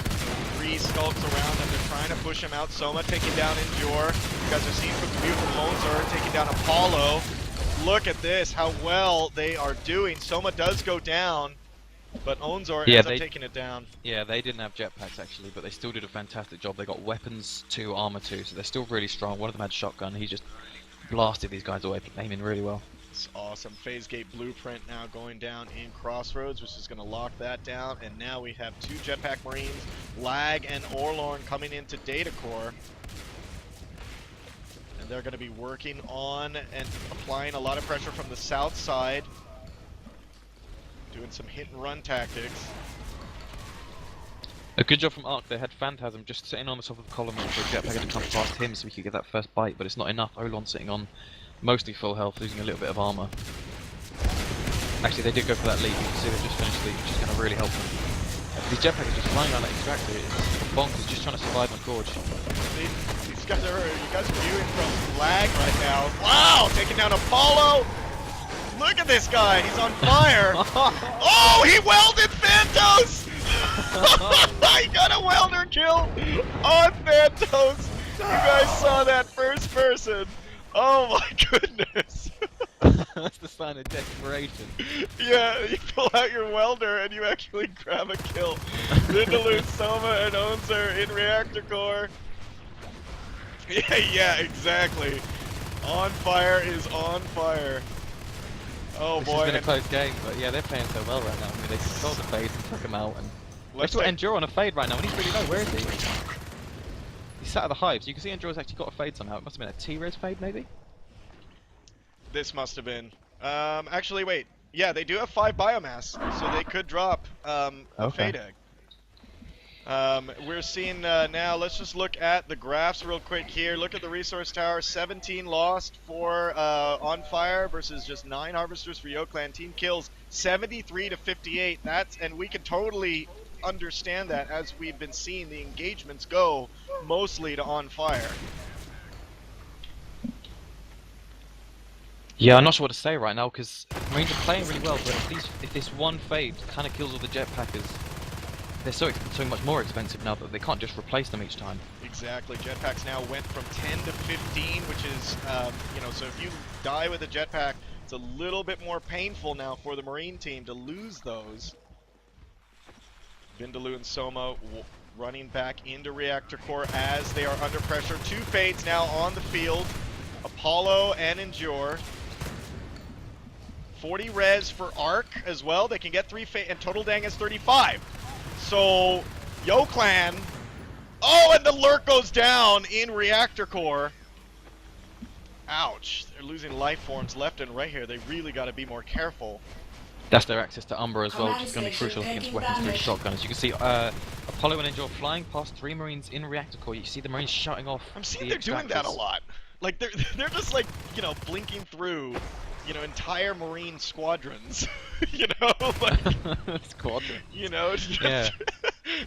A: 3 skulks around him. They're trying to push him out. Soma taking down Endure. You guys are seeing from the view from onZor taking down Apollo. Look at this, how well they are doing. Soma does go down, but onZor ends up taking it down.
B: Yeah, they didn't have jetpacks actually, but they still did a fantastic job. They got weapons 2, armor 2, so they're still really strong. One of them had shotgun. He just blasted these guys away, aiming really well.
A: It's awesome. Phase Gate Blueprint now going down in Crossroads, which is going to lock that down. And now we have 2 jetpack Marines, Lag and Orlorn, coming into Data Core. And they're going to be working on and applying a lot of pressure from the south side. Doing some hit and run tactics.
B: A good job from Arc. They had Phantasm just sitting on the top of the column for a jetpack to come past him so we could get that first bite, but it's not enough. Olon sitting on mostly full health, losing a little bit of armor. Actually, they did go for that leap. You can see they've just finished leap, which is going to really help them. These jetpacks are just flying around that extractor. It's bonkers, just trying to survive on Gorge.
A: These guys are, you guys are viewing from Lag right now. Wow, taking down Apollo. Look at this guy, he's on fire. Oh, he welded Phantos. He got a welder kill on Phantos. You guys saw that first person. Oh my goodness.
B: That's the sign of desperation.
A: Yeah, you pull out your welder and you actually grab a kill. Vindaloo, Soma, and onZor in reactor core. Yeah, exactly. onFire is on fire. Oh
B: this
A: boy.
B: It's been a close game, but yeah, they're playing so well right now. I mean, they controlled the fade and took him out. And let's got Endure on a fade right now, and he's really low. Where is he? He's sat at the hive, so you can see Endure's actually got a fade somehow. It must have been a T-Res fade, maybe?
A: This must have been. Actually, wait. Yeah, they do have 5 biomass, so they could drop a fade egg. We're seeing now, let's just look at the graphs real quick here. Look at the resource tower, 17 lost for onFire versus just 9 harvesters for YoClan. Team kills 73 to 58. And we can totally understand that as we've been seeing the engagements go mostly to onFire.
B: Yeah, I'm not sure what to say right now because Marines are playing really well, but if this one fade kind of kills all the jetpackers, they're so much more expensive now that they can't just replace them each time.
A: Exactly. Jetpacks now went from 10 to 15, which is, you know, so if you die with a jetpack, it's a little bit more painful now for the Marine team to lose those. Vindaloo and Soma running back into reactor core as they are under pressure. 2 fades now on the field. Apollo and Endure. 40 res for Arc as well. They can get 3 fades, and Total Dang has 35. So, YoClan. Oh, and the lurk goes down in reactor core. Ouch. They're losing life forms left and right here. They really got to be more careful.
B: That's their access to Umbra as well, which is going to be crucial against weapons 3 shotguns. You can see Apollo and Endure flying past 3 Marines in reactor core. You see the Marines shutting off.
A: I'm seeing they're doing that a lot. Like they're just like, you know, blinking through, you know, entire Marine squadrons. You know, like
B: squadron.
A: You know, just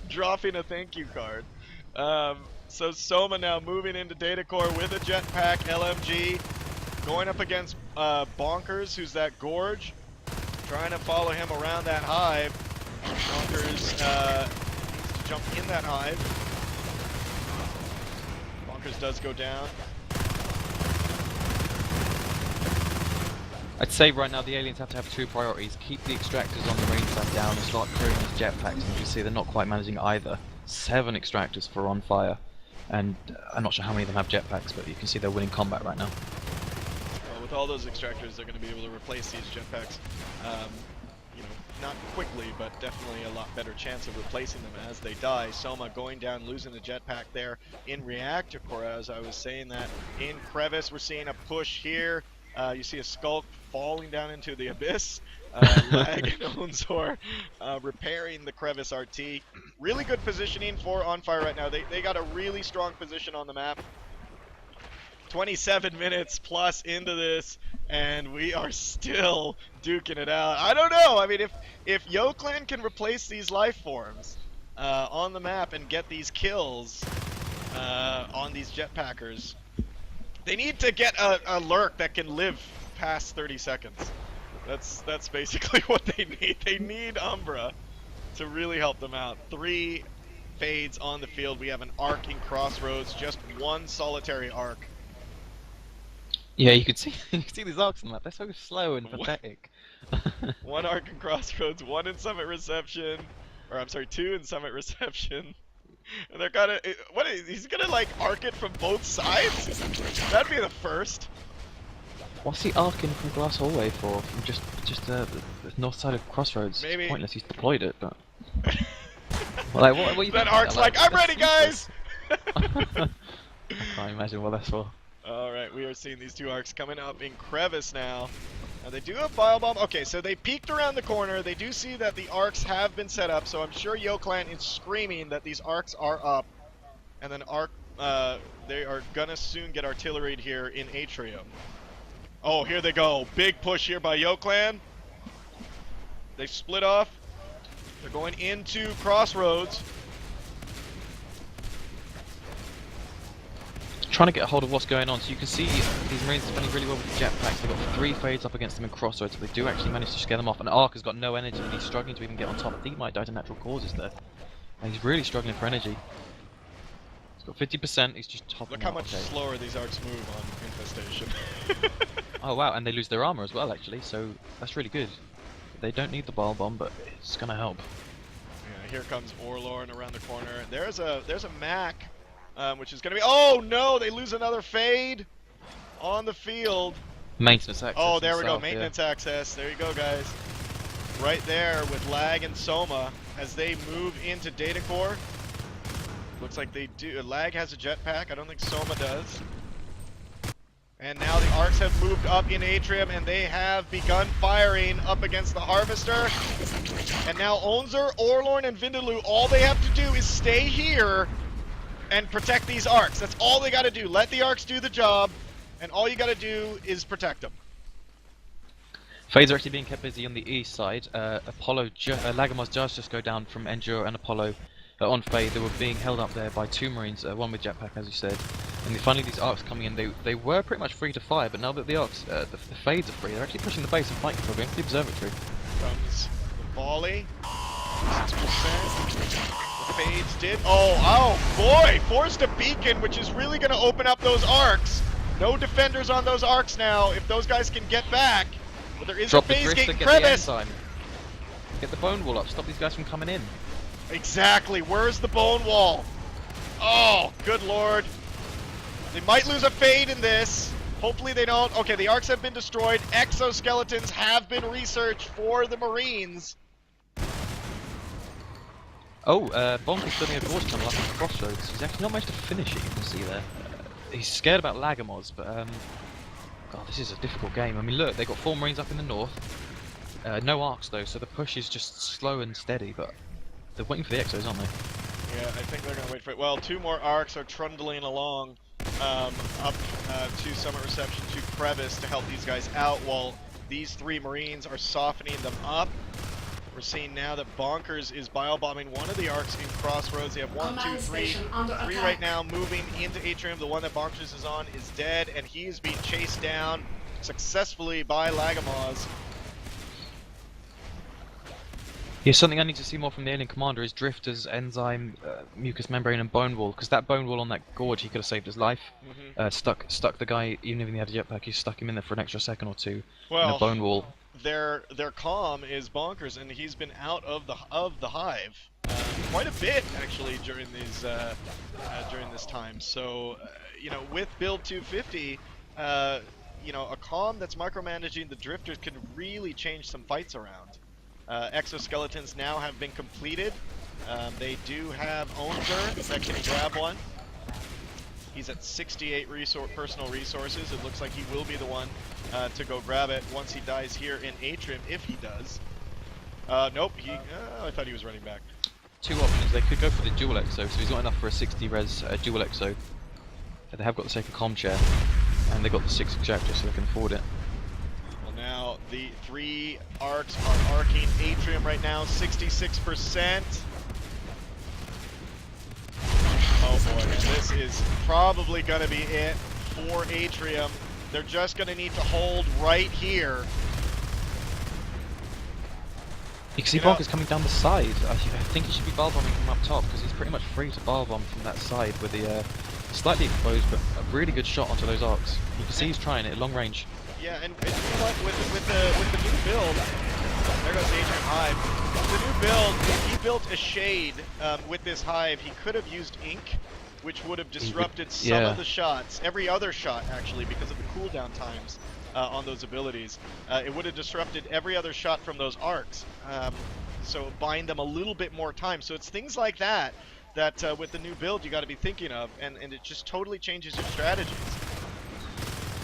A: dropping a thank you card. So Soma now moving into data core with a jetpack LMG, going up against Bonkers, who's that Gorge, trying to follow him around that hive. Bonkers needs to jump in that hive. Bonkers does go down.
B: I'd say right now the aliens have to have 2 priorities. Keep the extractors on the Marine side down and start clearing these jetpacks. And you can see they're not quite managing either. 7 extractors for onFire. and I'm not sure how many of them have jetpacks, but you can see they're winning combat right now.
A: Well, with all those extractors, they're going to be able to replace these jetpacks. You know, not quickly, but definitely a lot better chance of replacing them as they die. Soma going down, losing the jetpack there in reactor core, as I was saying that. In crevice, we're seeing a push here. You see a Skulk falling down into the abyss. Lag and onZor repairing the crevice RT. Really good positioning for onFire right now. They got a really strong position on the map. 27 minutes plus into this, and we are still duking it out. I don't know. I mean, if YoClan can replace these life forms on the map and get these kills on these jetpackers, they need to get a lurk that can live past 30 seconds. That's basically what they need. They need Umbra to really help them out. 3 fades on the field. We have an arc in Crossroads, just one solitary arc.
B: Yeah, you can see these arcs on the map. They're so slow and pathetic.
A: One arc in Crossroads, 1 in Summit Reception, or I'm sorry, 2 in Summit Reception. And they're gonna, he's gonna like arc it from both sides? That'd be the first.
B: What's he arcing from Glass Hallway for? From just the north side of Crossroads?
A: Maybe.
B: It's pointless. He's deployed it, but. Well, like, what are you
A: that arc's like, I'm ready, guys.
B: I can't imagine what that's for.
A: Alright, we are seeing these 2 arcs coming up in crevice now. Now they do have Bile Bomb. Okay, so they peeked around the corner. They do see that the arcs have been set up, so I'm sure YoClan is screaming that these arcs are up. And then they are gonna soon get artilleried here in Atrium. Oh, here they go. Big push here by YoClan. They split off. They're going into Crossroads.
B: Trying to get a hold of what's going on, so you can see these Marines defending really well with the jetpacks. They've got 3 fades up against them in Crossroads, but they do actually manage to scare them off. And Ark has got no energy, and he's struggling to even get on top. I think he might die to natural causes there. And he's really struggling for energy. He's got 50%, he's just topping.
A: Look how much slower these arcs move on Infestation.
B: Oh wow, and they lose their armor as well actually, so that's really good. They don't need the Bile Bomb, but it's gonna help.
A: Yeah, here comes Orlorn around the corner. There's a Mac. Which is going to be... Oh, no! They lose another fade on the field.
B: Maintenance access.
A: Oh, there we go. Maintenance access. There you go, guys. Right there with Lag and Soma as they move into Data Core. Looks like they do. Lag has a jetpack. I don't think Soma does. And now the arcs have moved up in Atrium, and they have begun firing up against the Harvester. And now onZor, Orlorn, and Vindaloo, all they have to do is stay here and protect these arcs. That's all they gotta do. Let the arcs do the job, and all you gotta do is protect them.
B: Fades are actually being kept busy on the east side. Lagamars just go down from Endure and Apollo on Fade. They were being held up there by 2 Marines, one with jetpack as you said. And finally these arcs coming in, they were pretty much free to fire, but now that the arcs, the Fades are free, they're actually pushing the base and fighting for going to the observatory.
A: Comes the volley. 6%. Fades did. Oh boy! Forced a beacon, which is really going to open up those arcs. No defenders on those arcs now. If those guys can get back, but there is a phase gate in crevice.
B: Get the bone wall up. Stop these guys from coming in.
A: Exactly. Where's the bone wall? Oh, good lord. They might lose a fade in this. Hopefully they don't. Okay, the arcs have been destroyed. Exoskeletons have been researched for the Marines.
B: Oh, Bonk is building a gorge tunnel up in Crossroads. He's actually not managed to finish it, you can see there. He's scared about Lagamars, but God, this is a difficult game. I mean, look, they've got 4 Marines up in the north. No arcs though, so the push is just slow and steady, but they're waiting for the Exos, aren't they?
A: Yeah, I think they're going to wait for it. Well, 2 more arcs are trundling along up to Summit Reception, to Crevice to help these guys out, while these 3 Marines are softening them up. We're seeing now that Bonkers is bile bombing one of the arcs in Crossroads. They have 1, 2, 3 right now moving into Atrium. The one that Bonkers is on is dead, and he is being chased down successfully by Lagamars.
B: Yeah, something I need to see more from the alien commander is drifters, enzyme, mucous membrane, and bone wall. Because that bone wall on that gorge, he could have saved his life. Stuck the guy, even if he had a jetpack, he stuck him in there for an extra second or 2 in a bone wall.
A: Their comm is Bonkers, and he's been out of the hive. quite a bit actually during these during this time. So you know, with build 250, you know, a calm that's micromanaging the drifters can really change some fights around. Exoskeletons now have been completed. They do have onFire that can grab one. He's at 68 personal resources. It looks like he will be the one to go grab it once he dies here in Atrium, if he does. Nope, I thought he was running back.
B: Two options. They could go for the dual exo, so he's got enough for a 60 res dual exo. They have got the second comm chair, and they've got the 6 extractor, so they can afford it.
A: Well, now the 3 arcs are arcing Atrium right now, 66%. Oh boy, this is probably going to be it for Atrium. They're just going to need to hold right here.
B: You can see Bonk is coming down the side. I think he should be bar bombing from up top, because he's pretty much free to bar bomb from that side with the slightly exposed but a really good shot onto those arcs. You can see he's trying it at long range.
A: Yeah, and you know what, with the new build, there goes Atrium Hive. The new build, if he built a shade with this Hive, he could have used Ink, which would have disrupted some of the shots, every other shot actually, because of the cooldown times on those abilities. It would have disrupted every other shot from those arcs, so bind them a little bit more time. So it's things like that that with the new build you got to be thinking of, and it just totally changes your strategies.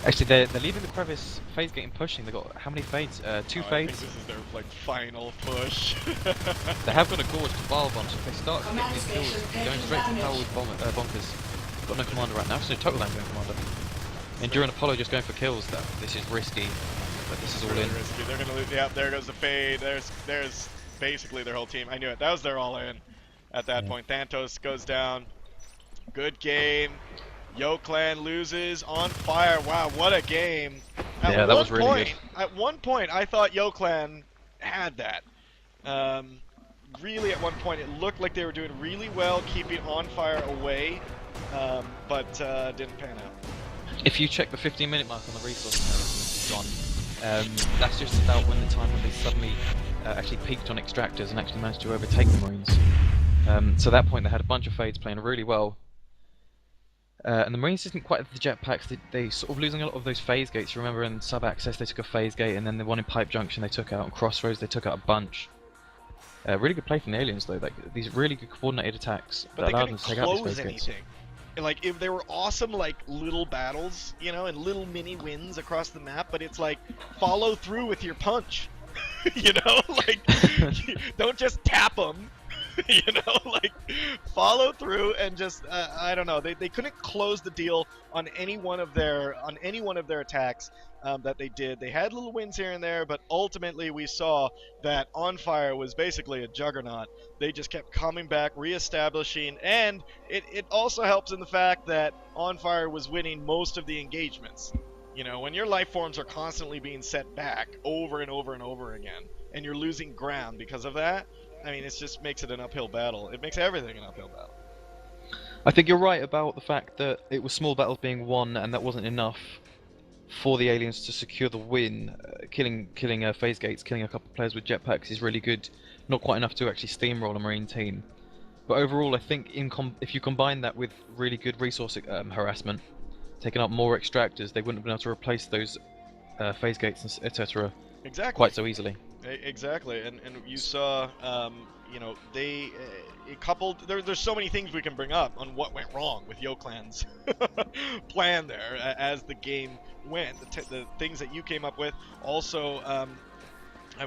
B: Actually, they're leaving the crevice phase gate and pushing. They've got how many fades? 2 fades.
A: I think this is their like final push.
B: They have got a gorge to bar bomb, so if they start getting these kills, going straight to power with Bonkers. Got no commander right now, so total land going commander. Enduring Apollo just going for kills. This is risky, but this is all in.
A: Risky. They're gonna lose. Yeah, there goes the fade. There's basically their whole team. I knew it. That was their all in. At that point, Thantos goes down. Good game. YoClan loses onFire. Wow, what a game.
B: Yeah, that was really good.
A: At one point, I thought YoClan had that. Really, at one point, it looked like they were doing really well keeping onFire away, but didn't pan out.
B: If you check the 15-minute mark on the resource analysis, John, that's just about when they suddenly actually peaked on extractors and actually managed to overtake the Marines. So at that point, they had a bunch of fades playing really well. And the Marines isn't quite the jetpacks. They sort of losing a lot of those phase gates. You remember in sub-access they took a phase gate, and then the one in Pipe Junction they took out, and Crossroads they took out a bunch. Really good play from the aliens though. Like these really good coordinated attacks that allowed them to take out these phase gates.
A: Like if they were awesome, like little battles, you know, and little mini wins across the map, but it's like follow through with your punch. You know, like don't just tap them. You know, like follow through and just I don't know. They couldn't close the deal on any one of their attacks that they did. They had little wins here and there, but ultimately we saw that onFire was basically a juggernaut. They just kept coming back, reestablishing, and it also helps in the fact that onFire was winning most of the engagements. You know, when your life forms are constantly being set back over and over and over again, and you're losing ground because of that, I mean, it just makes it an uphill battle. It makes everything an uphill battle.
B: I think you're right about the fact that it was small battles being won, and that wasn't enough for the aliens to secure the win. Killing phase gates, killing a couple of players with jetpacks is really good. Not quite enough to actually steamroll a Marine team. But overall, I think if you combine that with really good resource harassment, taking up more extractors, they wouldn't have been able to replace those phase gates, etc. Quite so easily.
A: Exactly, and you saw, you know, they it coupled. There's so many things we can bring up on what went wrong with YoClan's plan there as the game went. The things that you came up with. Also,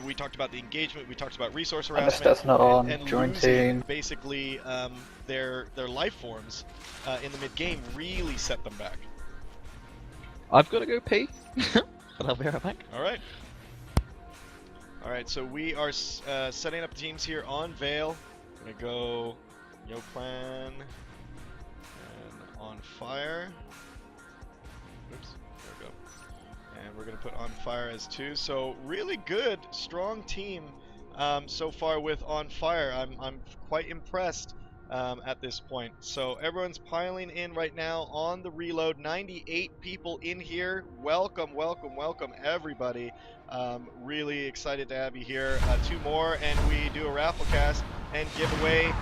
A: we talked about the engagement. We talked about resource harassment.
C: That's not on.
A: And
C: Join
A: losing
C: team.
A: basically their life forms in the mid game really set them back.
B: I've got to go pee, but I'll be right back.
A: All right. Alright, so we are setting up teams here on Vale. We're gonna go YoClan and onFire. Oops, there we go. And we're gonna put onFire as 2. So really good, strong team so far with onFire. I'm quite impressed at this point. So everyone's piling in right now on the reload. 98 people in here. Welcome, welcome, welcome everybody. Really excited to have you here. 2 more and we do a raffle cast. and give away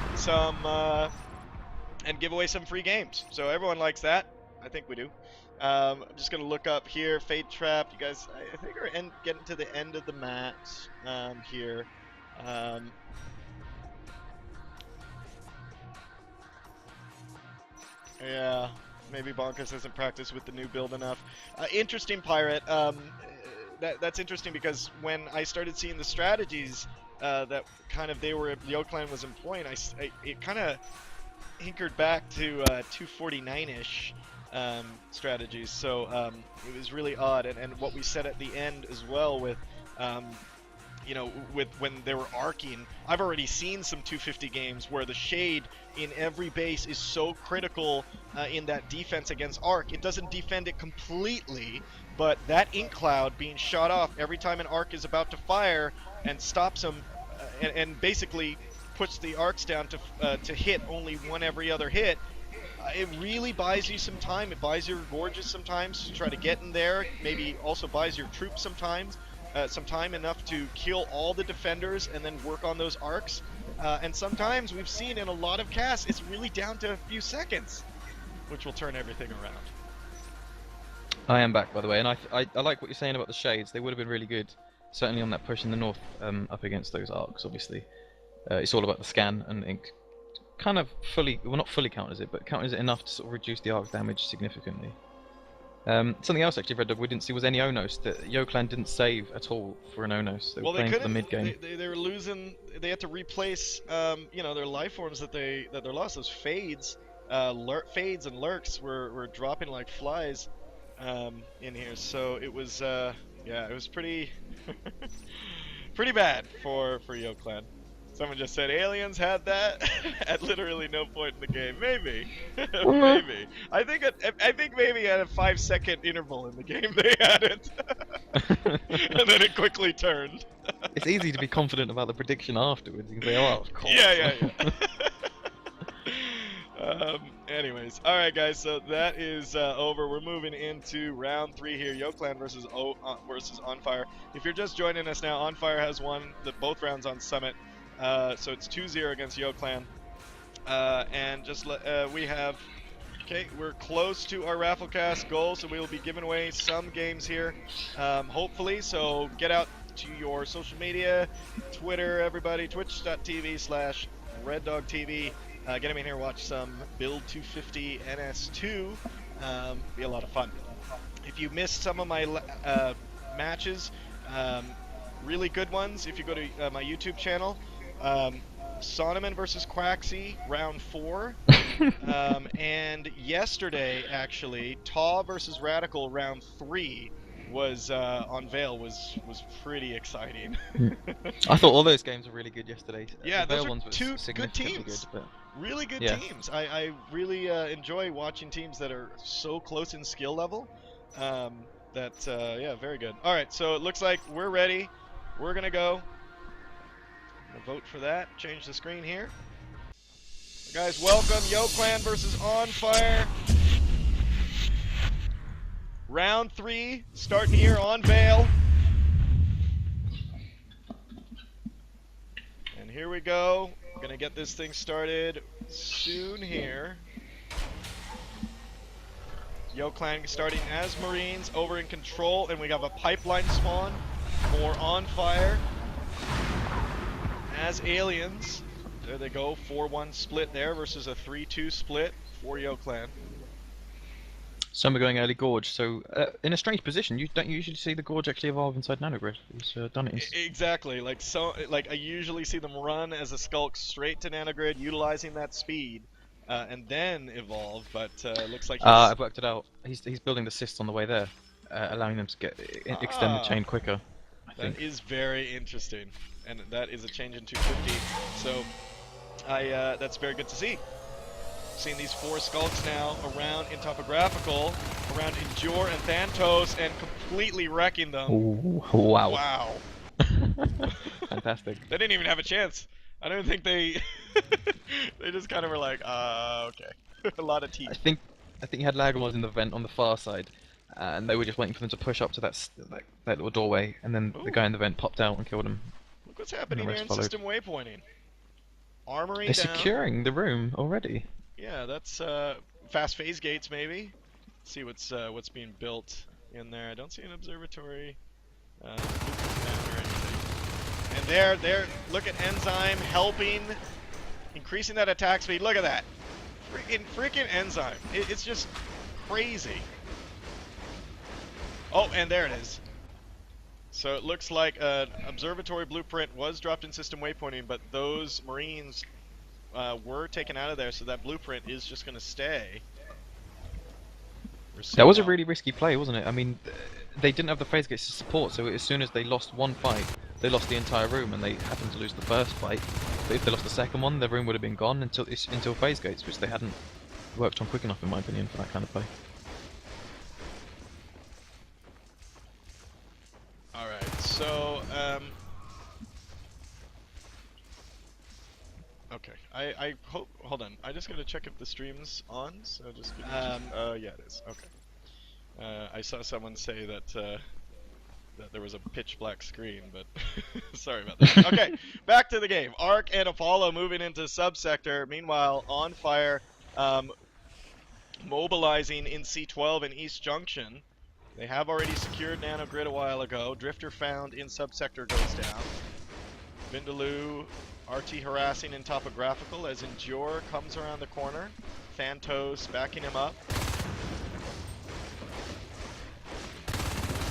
A: some free games. So everyone likes that. I think we do. I'm just gonna look up here, Fate Trap. You guys, I think we're getting to the end of the match here. Yeah, maybe Bonkers hasn't practiced with the new build enough. Interesting, Pirate. That's interesting because when I started seeing the strategies that kind of YoClan was employing, it kind of hinkered back to 249-ish strategies. So it was really odd. And what we said at the end as well with with when they were arcing, I've already seen some 250 games where the shade in every base is so critical in that defense against arc. It doesn't defend it completely, but that ink cloud being shot off every time an arc is about to fire and stops them and basically puts the arcs down to hit only one every other hit. It really buys you some time. It buys your gorges sometimes to try to get in there. Maybe also buys your troops sometimes. Some time enough to kill all the defenders and then work on those arcs. And sometimes we've seen in a lot of casts, it's really down to a few seconds, which will turn everything around.
B: I am back, by the way, and I like what you're saying about the shades. They would have been really good, certainly on that push in the north up against those arcs, obviously. It's all about the scan, and ink kind of not fully counters it, but counters it enough to sort of reduce the arc damage significantly. Something else actually, REDDOG, we didn't see was any Onos. That YoClan didn't save at all for an Onos. They were playing for the mid game.
A: They were losing. They had to replace, their life forms that they lost. Those fades, fades and lurks were dropping like flies in here. So it was, it was pretty pretty bad for YoClan. Someone just said aliens had that at literally no point in the game. Maybe, maybe. I think maybe at a 5-second interval in the game they had it, and then it quickly turned.
B: It's easy to be confident about the prediction afterwards. You can say, "Oh, of course."
A: Yeah. Anyways, all right, guys. So that is over. We're moving into round 3 here. YoClan versus onFire. If you're just joining us now, onFire has won both rounds on Summit. So it's 2-0 against YoClan, and just we're close to our Rafflecast goal, so we will be giving away some games here, hopefully. So get out to your social media, Twitter, everybody, twitch.tv/REDDOG.TV. Get them in here, watch some Build 250 NS2. Be a lot of fun. If you missed some of my matches, really good ones, if you go to my YouTube channel. Sonoman versus Quaxy, round 4. And yesterday, actually, Taw versus Radical, round 3, was on Vale, was pretty exciting.
B: I thought all those games were really good yesterday.
A: Yeah,
B: the
A: those
B: Vale
A: were
B: ones
A: two good teams. Really good teams. I really enjoy watching teams that are so close in skill level. Very good. All right, so it looks like we're ready. We're gonna go. Vote for that. Change the screen here. Guys, welcome. YoClan versus onFire. Round 3, starting here on Vale. And here we go. We're gonna get this thing started soon here. YoClan starting as Marines, over in control, and we have a pipeline spawn for onFire. As aliens, there they go, 4-1 split there versus a 3-2 split for YoClan.
B: Some are going early Gorge, so in a strange position. You don't usually see the Gorge actually evolve inside Nanogrid. He's done it.
A: Exactly, like I usually see them run as a Skulk straight to Nanogrid, utilizing that speed, and then evolve. But it looks like
B: I've worked it out. He's building the cysts on the way there, allowing them to extend the chain quicker.
A: That is very interesting, and that is a change in 250. So that's very good to see. Seeing these 4 Skulks now around in topographical, around Endure and Thantos, and completely wrecking them.
B: Ooh, wow.
A: Wow.
B: Fantastic.
A: They didn't even have a chance. I don't think they they just kind of were like, okay. A lot of teeth.
B: I think he had Lagomars in the vent on the far side, and they were just waiting for them to push up to that little doorway, and then the guy in the vent popped out and killed him.
A: Look what's happening here in system waypointing. Armory
B: They're
A: down.
B: securing the room already.
A: Yeah, that's fast phase gates maybe. See what's being built in there. I don't see an observatory or anything. And there, look at Enzyme helping, increasing that attack speed. Look at that, freaking Enzyme. It's just crazy. Oh, and there it is. So it looks like an observatory blueprint was dropped in system waypointing, but those Marines were taken out of there, so that blueprint is just going to stay.
B: That was a really risky play, wasn't it? I mean, they didn't have the phase gates to support, so as soon as they lost one fight, they lost the entire room, and they happened to lose the first fight. But if they lost the second one, the room would have been gone until phase gates, which they hadn't worked on quick enough, in my opinion, for that kind of play.
A: Alright, so, okay, I hope, hold on, I just gotta check if the stream's on, so just give me yeah it is, okay. I saw someone say that, that there was a pitch black screen, but sorry about that. Okay, back to the game. Arc and Apollo moving into subsector, meanwhile, onFire, mobilizing in C12 and East Junction. They have already secured Nanogrid a while ago. Drifter found in subsector goes down. Vindaloo, RT harassing in topographical as Endure comes around the corner. Phantos backing him up.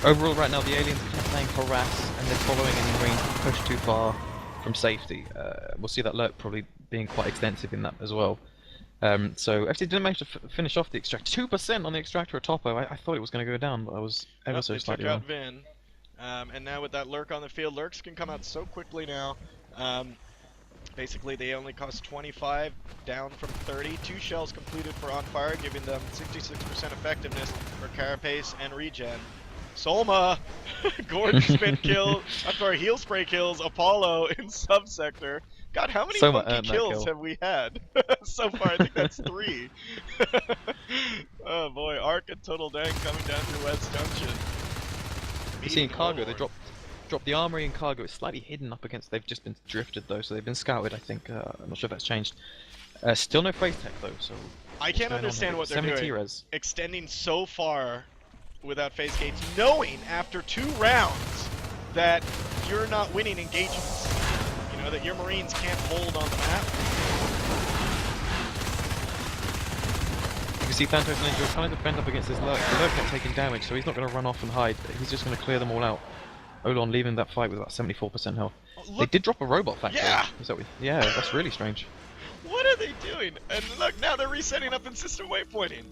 B: Overall, right now, the aliens are playing harass, and they're following any Marines who push too far from safety. We'll see that lurk probably being quite extensive in that as well. So FT didn't manage to finish off the extractor. 2% on the extractor at Topo. I thought it was going to go down, but I was ever so slightly wrong.
A: They took out Vin. And now with that lurk on the field, lurks can come out so quickly now. Basically, they only cost 25, down from 30. 2 shells completed for onFire, giving them 66% effectiveness for carapace and regen. Solma, gorgeous spin kill. I'm sorry, heal spray kills. Apollo in subsector. God, how many funky kills have we had so far? I think that's 3. Oh boy, Arc and Total Dang coming down through West Junction.
B: You see in cargo, they dropped the armory in cargo. It's slightly hidden up against. They've just been drifted though, so they've been scouted. I think. I'm not sure if that's changed. Still no phase tech though, so.
A: I can't understand what they're doing.
B: T-res.
A: Extending so far without phase gates, knowing after 2 rounds that you're not winning engagements. You know, that your Marines can't hold on the map.
B: You can see Phantos and Angel trying to defend up against this lurk. The lurk's not taking damage, so he's not going to run off and hide. He's just going to clear them all out. Olon leaving that fight with about 74% health. Oh, they did drop a robot factory.
A: Yeah!
B: Yeah, that's really strange.
A: What are they doing? And look, now they're resetting up in system waypointing.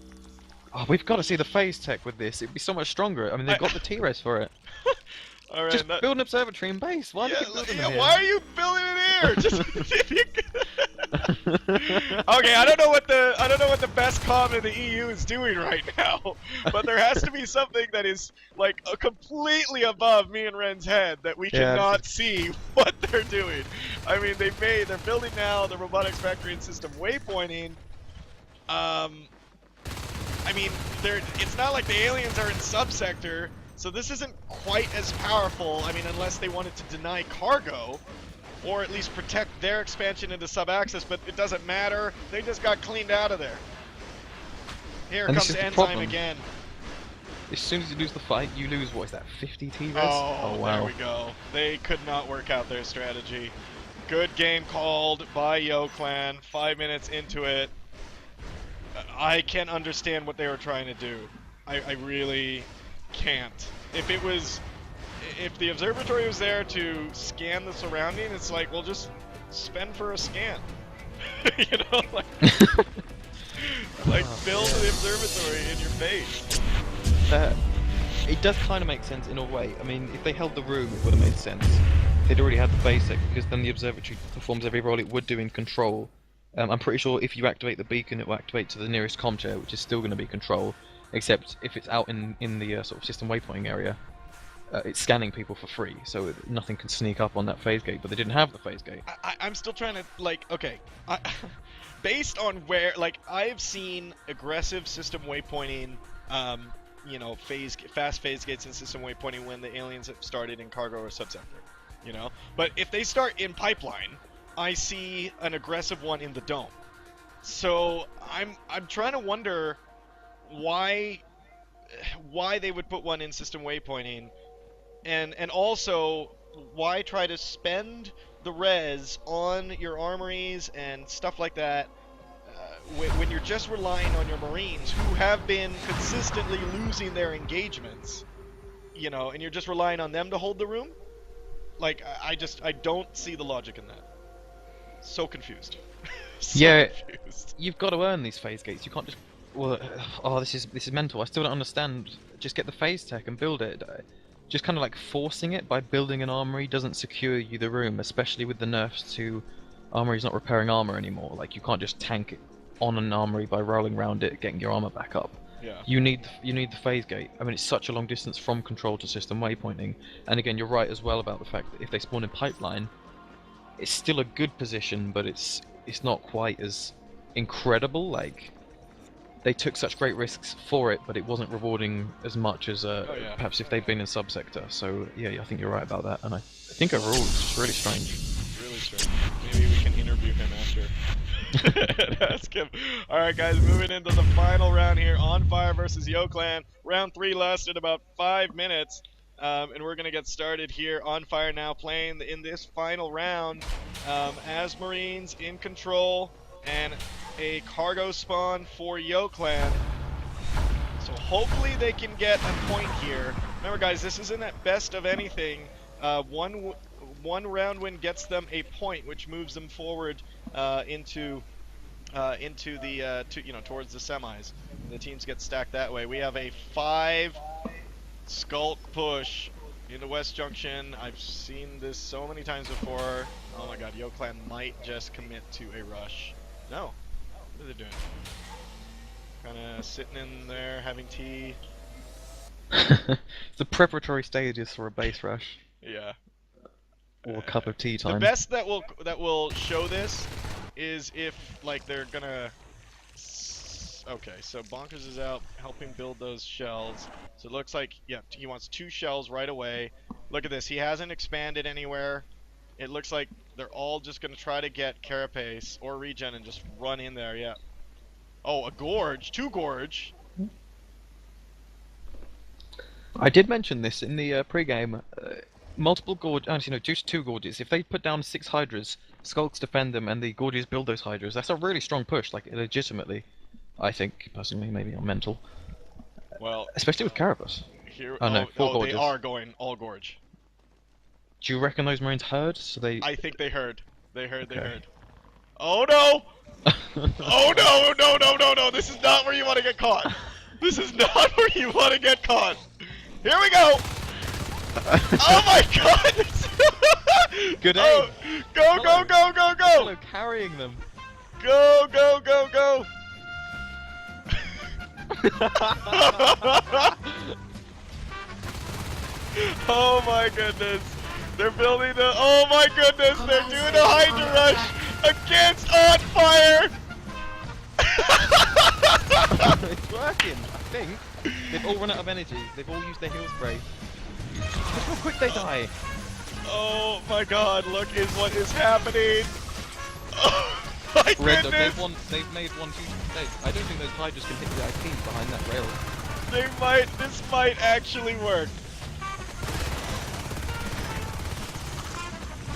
B: Oh, we've got to see the phase tech with this. It'd be so much stronger. I mean, they've got the T-res for it.
A: All right,
B: just build an observatory in base. Why
A: why are you building it here? Just okay, I don't know what the best comm in the EU is doing right now, but there has to be something that is like completely above me and Ren's head that we cannot see what they're doing. I mean, they're building now the robotics factory and system waypointing. I mean, it's not like the aliens are in subsector, so this isn't quite as powerful. I mean, unless they wanted to deny cargo, or at least protect their expansion into sub-axis, but it doesn't matter. They just got cleaned out of there. Here comes Enzyme again.
B: As soon as you lose the fight, you lose, what is that, 50 T-res?
A: Oh, wow. There we go. They could not work out their strategy. Good game called by Yo Clan. 5 minutes into it. I can't understand what they were trying to do. I really can't. If the observatory was there to scan the surrounding, it's like, well, just spend for a scan. You know, like build the observatory in your base.
B: It does kind of make sense in a way. I mean, if they held the room, it would have made sense. They'd already had the basic, because then the observatory performs every role it would do in control. I'm pretty sure if you activate the beacon, it will activate to the nearest comm chair, which is still going to be control, except if it's out in the sort of system waypointing area, it's scanning people for free, so nothing can sneak up on that phase gate, but they didn't have the phase gate.
A: I'm still trying to, like, okay, based on where, like, I've seen aggressive system waypointing, you know, fast phase gates and system waypointing when the aliens have started in cargo or subsector, you know? But if they start in pipeline, I see an aggressive one in the dome. So I'm trying to wonder why they would put one in system waypointing, and also why try to spend the res on your armories and stuff like that when you're just relying on your Marines, who have been consistently losing their engagements, you know, and you're just relying on them to hold the room. Like, I don't see the logic in that. So confused. So
B: Yeah,
A: confused.
B: you've got to earn these phase gates. You can't just. Well, oh, this is mental. I still don't understand. Just get the phase tech and build it. Just kind of like forcing it by building an armory doesn't secure you the room, especially with the nerfs to armories not repairing armor anymore. Like you can't just tank it on an armory by rolling around it, getting your armor back up.
A: Yeah.
B: You need the phase gate. I mean, it's such a long distance from control to system waypointing. And again, you're right as well about the fact that if they spawn in pipeline, it's still a good position, but it's not quite as incredible. Like they took such great risks for it, but it wasn't rewarding as much as
A: yeah.
B: perhaps if they'd been in subsector. So yeah, I think you're right about that. And I think overall it's just really strange.
A: Really strange. Maybe we can interview him after. And ask him. Alright guys, moving into the final round here. onFire versus YoClan. Round 3 lasted about 5 minutes. And we're going to get started here. onFire now playing in this final round as Marines in control, and a cargo spawn for YoClan. So hopefully they can get a point here. Remember guys, this isn't at best of anything. One round win gets them a point, which moves them forward into the towards the semis. The teams get stacked that way. We have a 5 skulk push into West Junction. I've seen this so many times before. Oh my god, YoClan might just commit to a rush. No. What are they doing? Kinda sitting in there, having tea.
B: The preparatory stages for a base rush.
A: Yeah.
B: Or a cup of tea time.
A: The best that will show this is if like they're gonna. Okay, so Bonkers is out helping build those shells. So it looks like, yeah, he wants 2 shells right away. Look at this, he hasn't expanded anywhere. It looks like they're all just gonna try to get Carapace or Regen and just run in there. Yeah. Oh, a gorge, 2 gorge.
B: I did mention this in the pre-game. Multiple gorge, actually no, just 2 gorges. If they put down 6 hydras, skulks defend them, and the gorges build those hydras, that's a really strong push. Like legitimately, I think personally, maybe I'm mental.
A: Well,
B: especially with Carapace.
A: Here,
B: oh no, 4 gorges.
A: They are going all gorge.
B: Do you reckon those Marines heard? So they.
A: I think they heard. They heard. Okay. They heard. Oh no! Oh no! No! No! No! No! This is not where you want to get caught. This is not where you want to get caught. Here we go. Oh my god!
B: Good aim.
A: Oh, go! Go! Go! Go! Go!
B: Hello, carrying them.
A: Go! Go! Go! Go! Oh my goodness. They're building the. Oh my goodness, they're doing a Hydra rush against onFire!
B: It's working, I think. They've all run out of energy. They've all used their heal spray. Look how quick they die.
A: Oh my god, look is what is happening. Oh my goodness.
B: They've made one huge mistake. I don't think those Hydras can hit the IPs behind that rail.
A: This might actually work.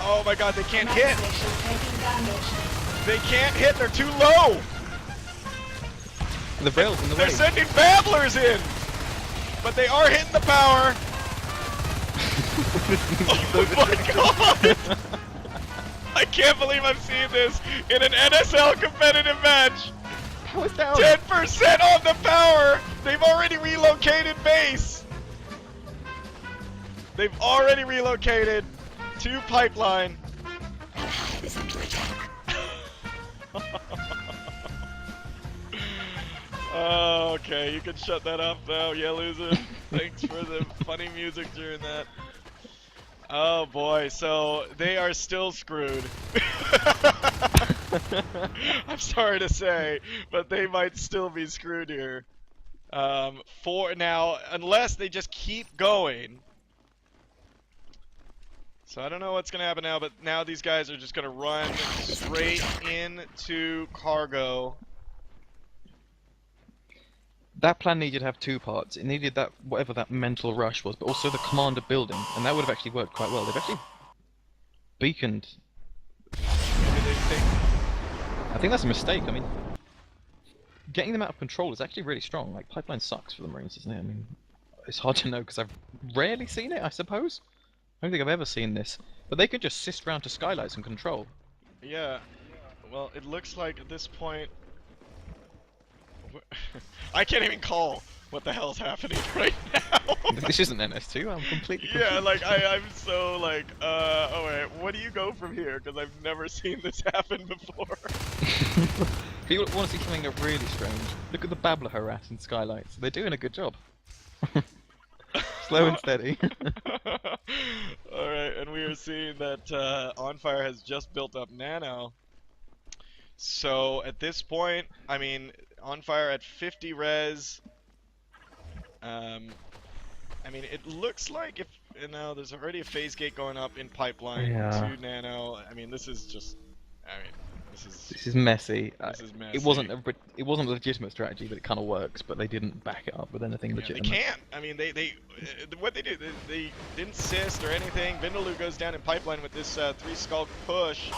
A: Oh my god, they can't hit! They can't hit, they're too low!
B: The rail's in the way.
A: They're sending babblers in! But they are hitting the power! Oh my god! I can't believe I'm seeing this in an NSL competitive match!
B: How is that?
A: 10% on the power! They've already relocated base! They've already relocated to pipeline.
C: Is under attack.
A: Oh, okay, you can shut that off now, yeah, loser. Thanks for the funny music during that. Oh boy, so they are still screwed. I'm sorry to say, but they might still be screwed here. For now, unless they just keep going. So I don't know what's gonna happen now, but now these guys are just gonna run straight into cargo.
B: That plan needed to have two parts. It needed that, whatever that mental rush was, but also the commander building, and that would have actually worked quite well. They've actually beaconed.
A: Maybe they think.
B: I think that's a mistake. I mean, getting them out of control is actually really strong. Like, pipeline sucks for the Marines, isn't it? I mean, it's hard to know because I've rarely seen it, I suppose. I don't think I've ever seen this. But they could just assist round to skylights and control.
A: Yeah. Well, it looks like at this point. I can't even call what the hell's happening right now.
B: This isn't NS2, I'm completely confused.
A: Yeah, like I'm so like, oh wait, what do you go from here? Because I've never seen this happen before.
B: If you want to see something really strange, look at the Babbler harass in skylights. They're doing a good job. Slow and steady.
A: Alright, and we are seeing that onFire has just built up Nano. So at this point, I mean, onFire at 50 res. I mean, it looks like if now there's already a phase gate going up in pipeline to Nano. I mean, this is just. I mean, this is
B: messy.
A: This is messy.
B: It wasn't a legitimate strategy, but it kind of works. But they didn't back it up with anything legitimate.
A: They can't. I mean, what they did, they didn't assist or anything. Vindaloo goes down in pipeline with this 3-skull push.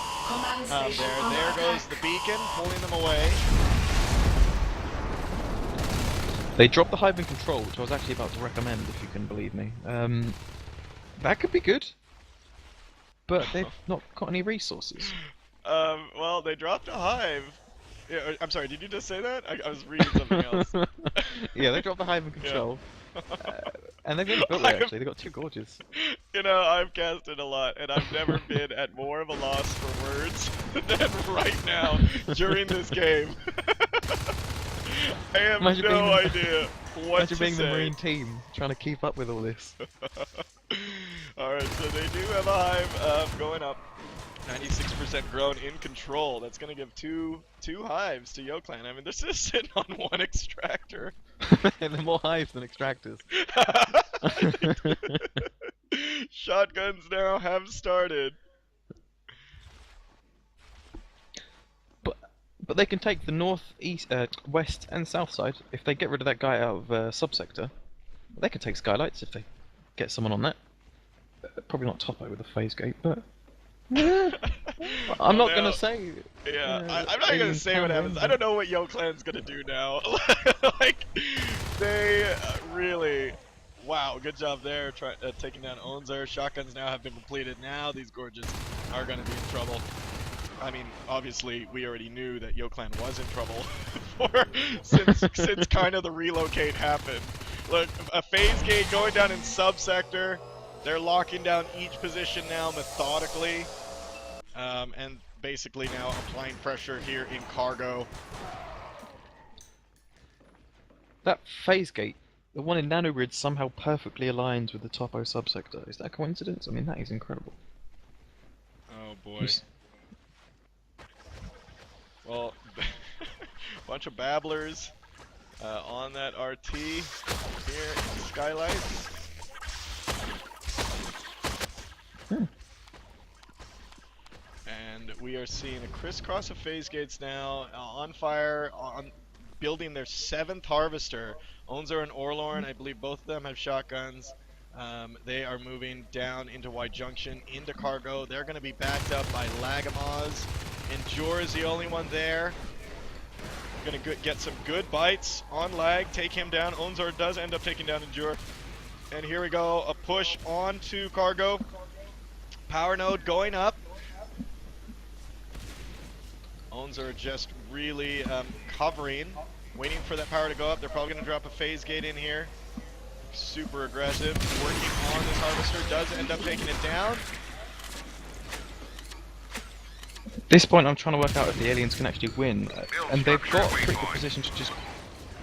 A: There goes the beacon, pulling them away.
B: They dropped the hive in control, which I was actually about to recommend, if you can believe me. That could be good, but they've not got any resources.
A: Well, they dropped a hive. Yeah, I'm sorry, did you just say that? I was reading something else.
B: Yeah, they dropped the hive in control. Yeah. And they've really built it, actually. They've got 2 gorges.
A: You know, I've casted a lot, and I've never been at more of a loss for words than right now during this game. I have no idea what to say.
B: Imagine being the Marine team, trying to keep up with all this.
A: Alright, so they do have a hive going up. 96% grown in control. That's going to give two hives to YoClan. I mean, they're just sitting on 1 extractor.
B: They're more hives than extractors.
A: Shotguns now have started.
B: But they can take the north, east, west, and south side. If they get rid of that guy out of subsector, they could take skylights if they get someone on that. Probably not Topo with a phase gate, but I'm not gonna say.
A: Yeah, I'm not gonna say what happens. I don't know what YoClan's gonna do now. Like, they really. Wow, good job there, taking down Onzer. Shotguns now have been completed. Now these gorges are gonna be in trouble. I mean, obviously, we already knew that YoClan was in trouble since kind of the relocate happened. Look, a phase gate going down in subsector. They're locking down each position now methodically, and basically now applying pressure here in cargo.
B: That phase gate, the one in Nanogrid, somehow perfectly aligns with the Topo subsector. Is that a coincidence? I mean, that is incredible.
A: Oh boy. Well, bunch of babblers on that RT here in Skylight. And we are seeing a crisscross of phase gates now. onFire on building their 7th harvester. Onzer and Orlorn, I believe both of them have shotguns. They are moving down into Y Junction, into cargo. They're going to be backed up by Lagamaz. Endure is the only one there. Gonna get some good bites on Lag, take him down. Onzer does end up taking down Endure. And here we go, a push onto cargo. Power node going up. Onzer just really covering, waiting for that power to go up. They're probably gonna drop a phase gate in here. Super aggressive, working on this harvester, does end up taking it down.
B: At this point, I'm trying to work out if the aliens can actually win, and they've got a pretty good position to just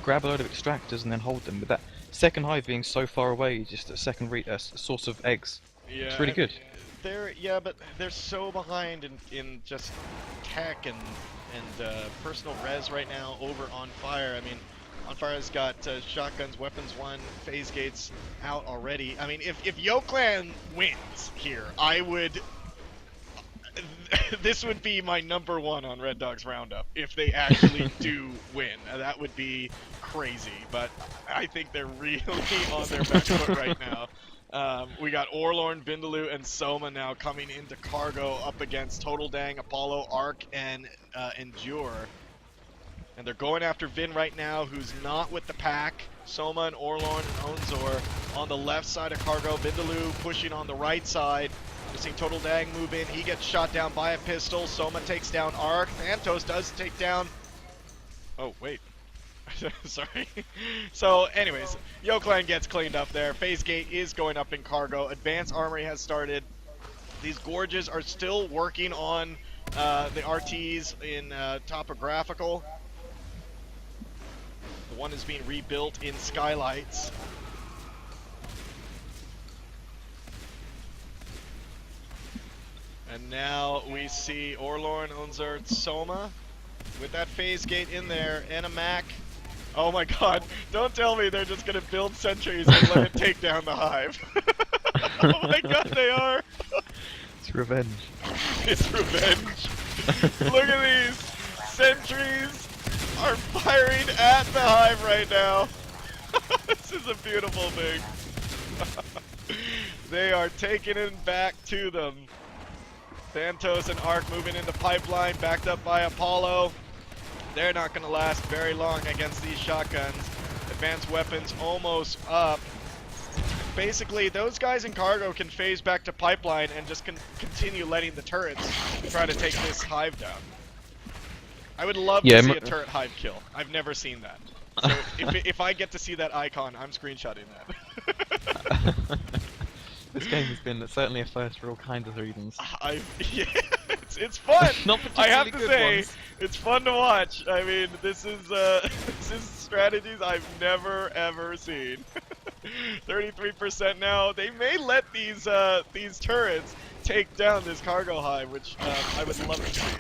B: grab a load of extractors and then hold them. With that second hive being so far away, just a second source of eggs.
A: Yeah,
B: it's really good.
A: But they're so behind in just tech and personal res right now over onFire. I mean, onFire's got shotguns, weapons 1, phase gates out already. I mean, if YoClan wins here, I would... this would be my #1 on Red Dog's Roundup if they actually do win. That would be crazy, but I think they're really on their back foot right now. We got Orlorn, Vindaloo, and Soma now coming into cargo up against Total Dang, Apollo, Arc, and Endure. And they're going after Vin right now, who's not with the pack. Soma and Orlorn and Onzor on the left side of cargo. Vindaloo pushing on the right side. We're seeing Total Dang move in. He gets shot down by a pistol. Soma takes down Arc. Thantos does take down... Oh, wait. Sorry. So, anyways, YoClan gets cleaned up there. Phase Gate is going up in cargo. Advanced Armory has started. These Gorges are still working on the RTs in Topographical. The one is being rebuilt in Skylights. And now we see Orlorn, Onzor, Soma with that phase gate in there and a Mac. Oh my god, don't tell me they're just gonna build sentries and let it take down the hive. Oh my god, they are!
B: It's revenge.
A: It's revenge. Look at these! Sentries are firing at the hive right now. This is a beautiful thing. They are taking it back to them. Thantos and Arc moving into pipeline, backed up by Apollo. They're not going to last very long against these shotguns. Advanced weapons almost up. Basically, those guys in cargo can phase back to pipeline and just continue letting the turrets try to take this hive down. I would love to see a turret hive kill. I've never seen that. So if I get to see that icon, I'm screenshotting that.
B: This game has been certainly a first for all kinds of reasons.
A: Yeah, it's fun.
B: Not
A: I have to
B: good
A: say,
B: ones.
A: it's fun to watch. I mean, this is strategies I've never ever seen. 33% now. They may let these turrets take down this cargo hive, which I would love to see.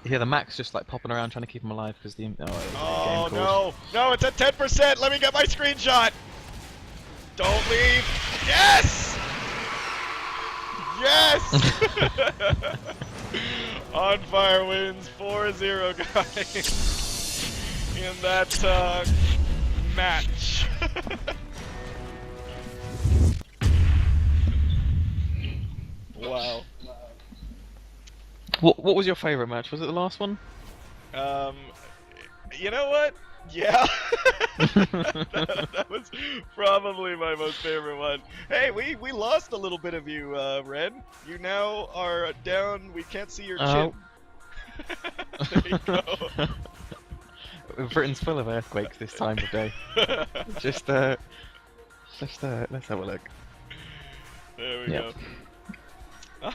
B: Yeah, the Mac's just like popping around trying to keep him alive because the
A: oh no, it's at 10%. Let me get my screenshot. Don't leave. Yes! Yes! onFire wins 4-0, guys. In that match. Wow.
B: What was your favorite match? Was it the last one?
A: You know what? Yeah. that was probably my most favorite one. Hey, we lost a little bit of you, Red. You now are down. We can't see your chin. There you go.
B: Britain's full of earthquakes this time of day. Just let's have a look.
A: There we go.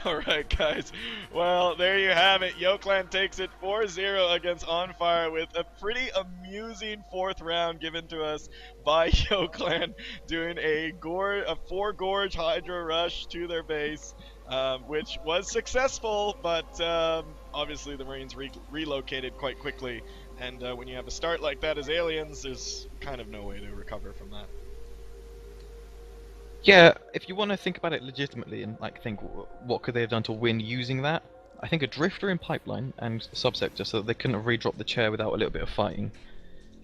A: Alright guys, well there you have it. YoClan takes it 4-0 against onFire with a pretty amusing 4th round given to us by YoClan, doing a 4 Gorge Hydra rush to their base, which was successful, but obviously the Marines relocated quite quickly, and when you have a start like that as aliens, there's kind of no way to recover from that.
B: Yeah, if you want to think about it legitimately and like think what could they have done to win using that, I think a drifter in pipeline and subsector so that they couldn't have redropped the chair without a little bit of fighting.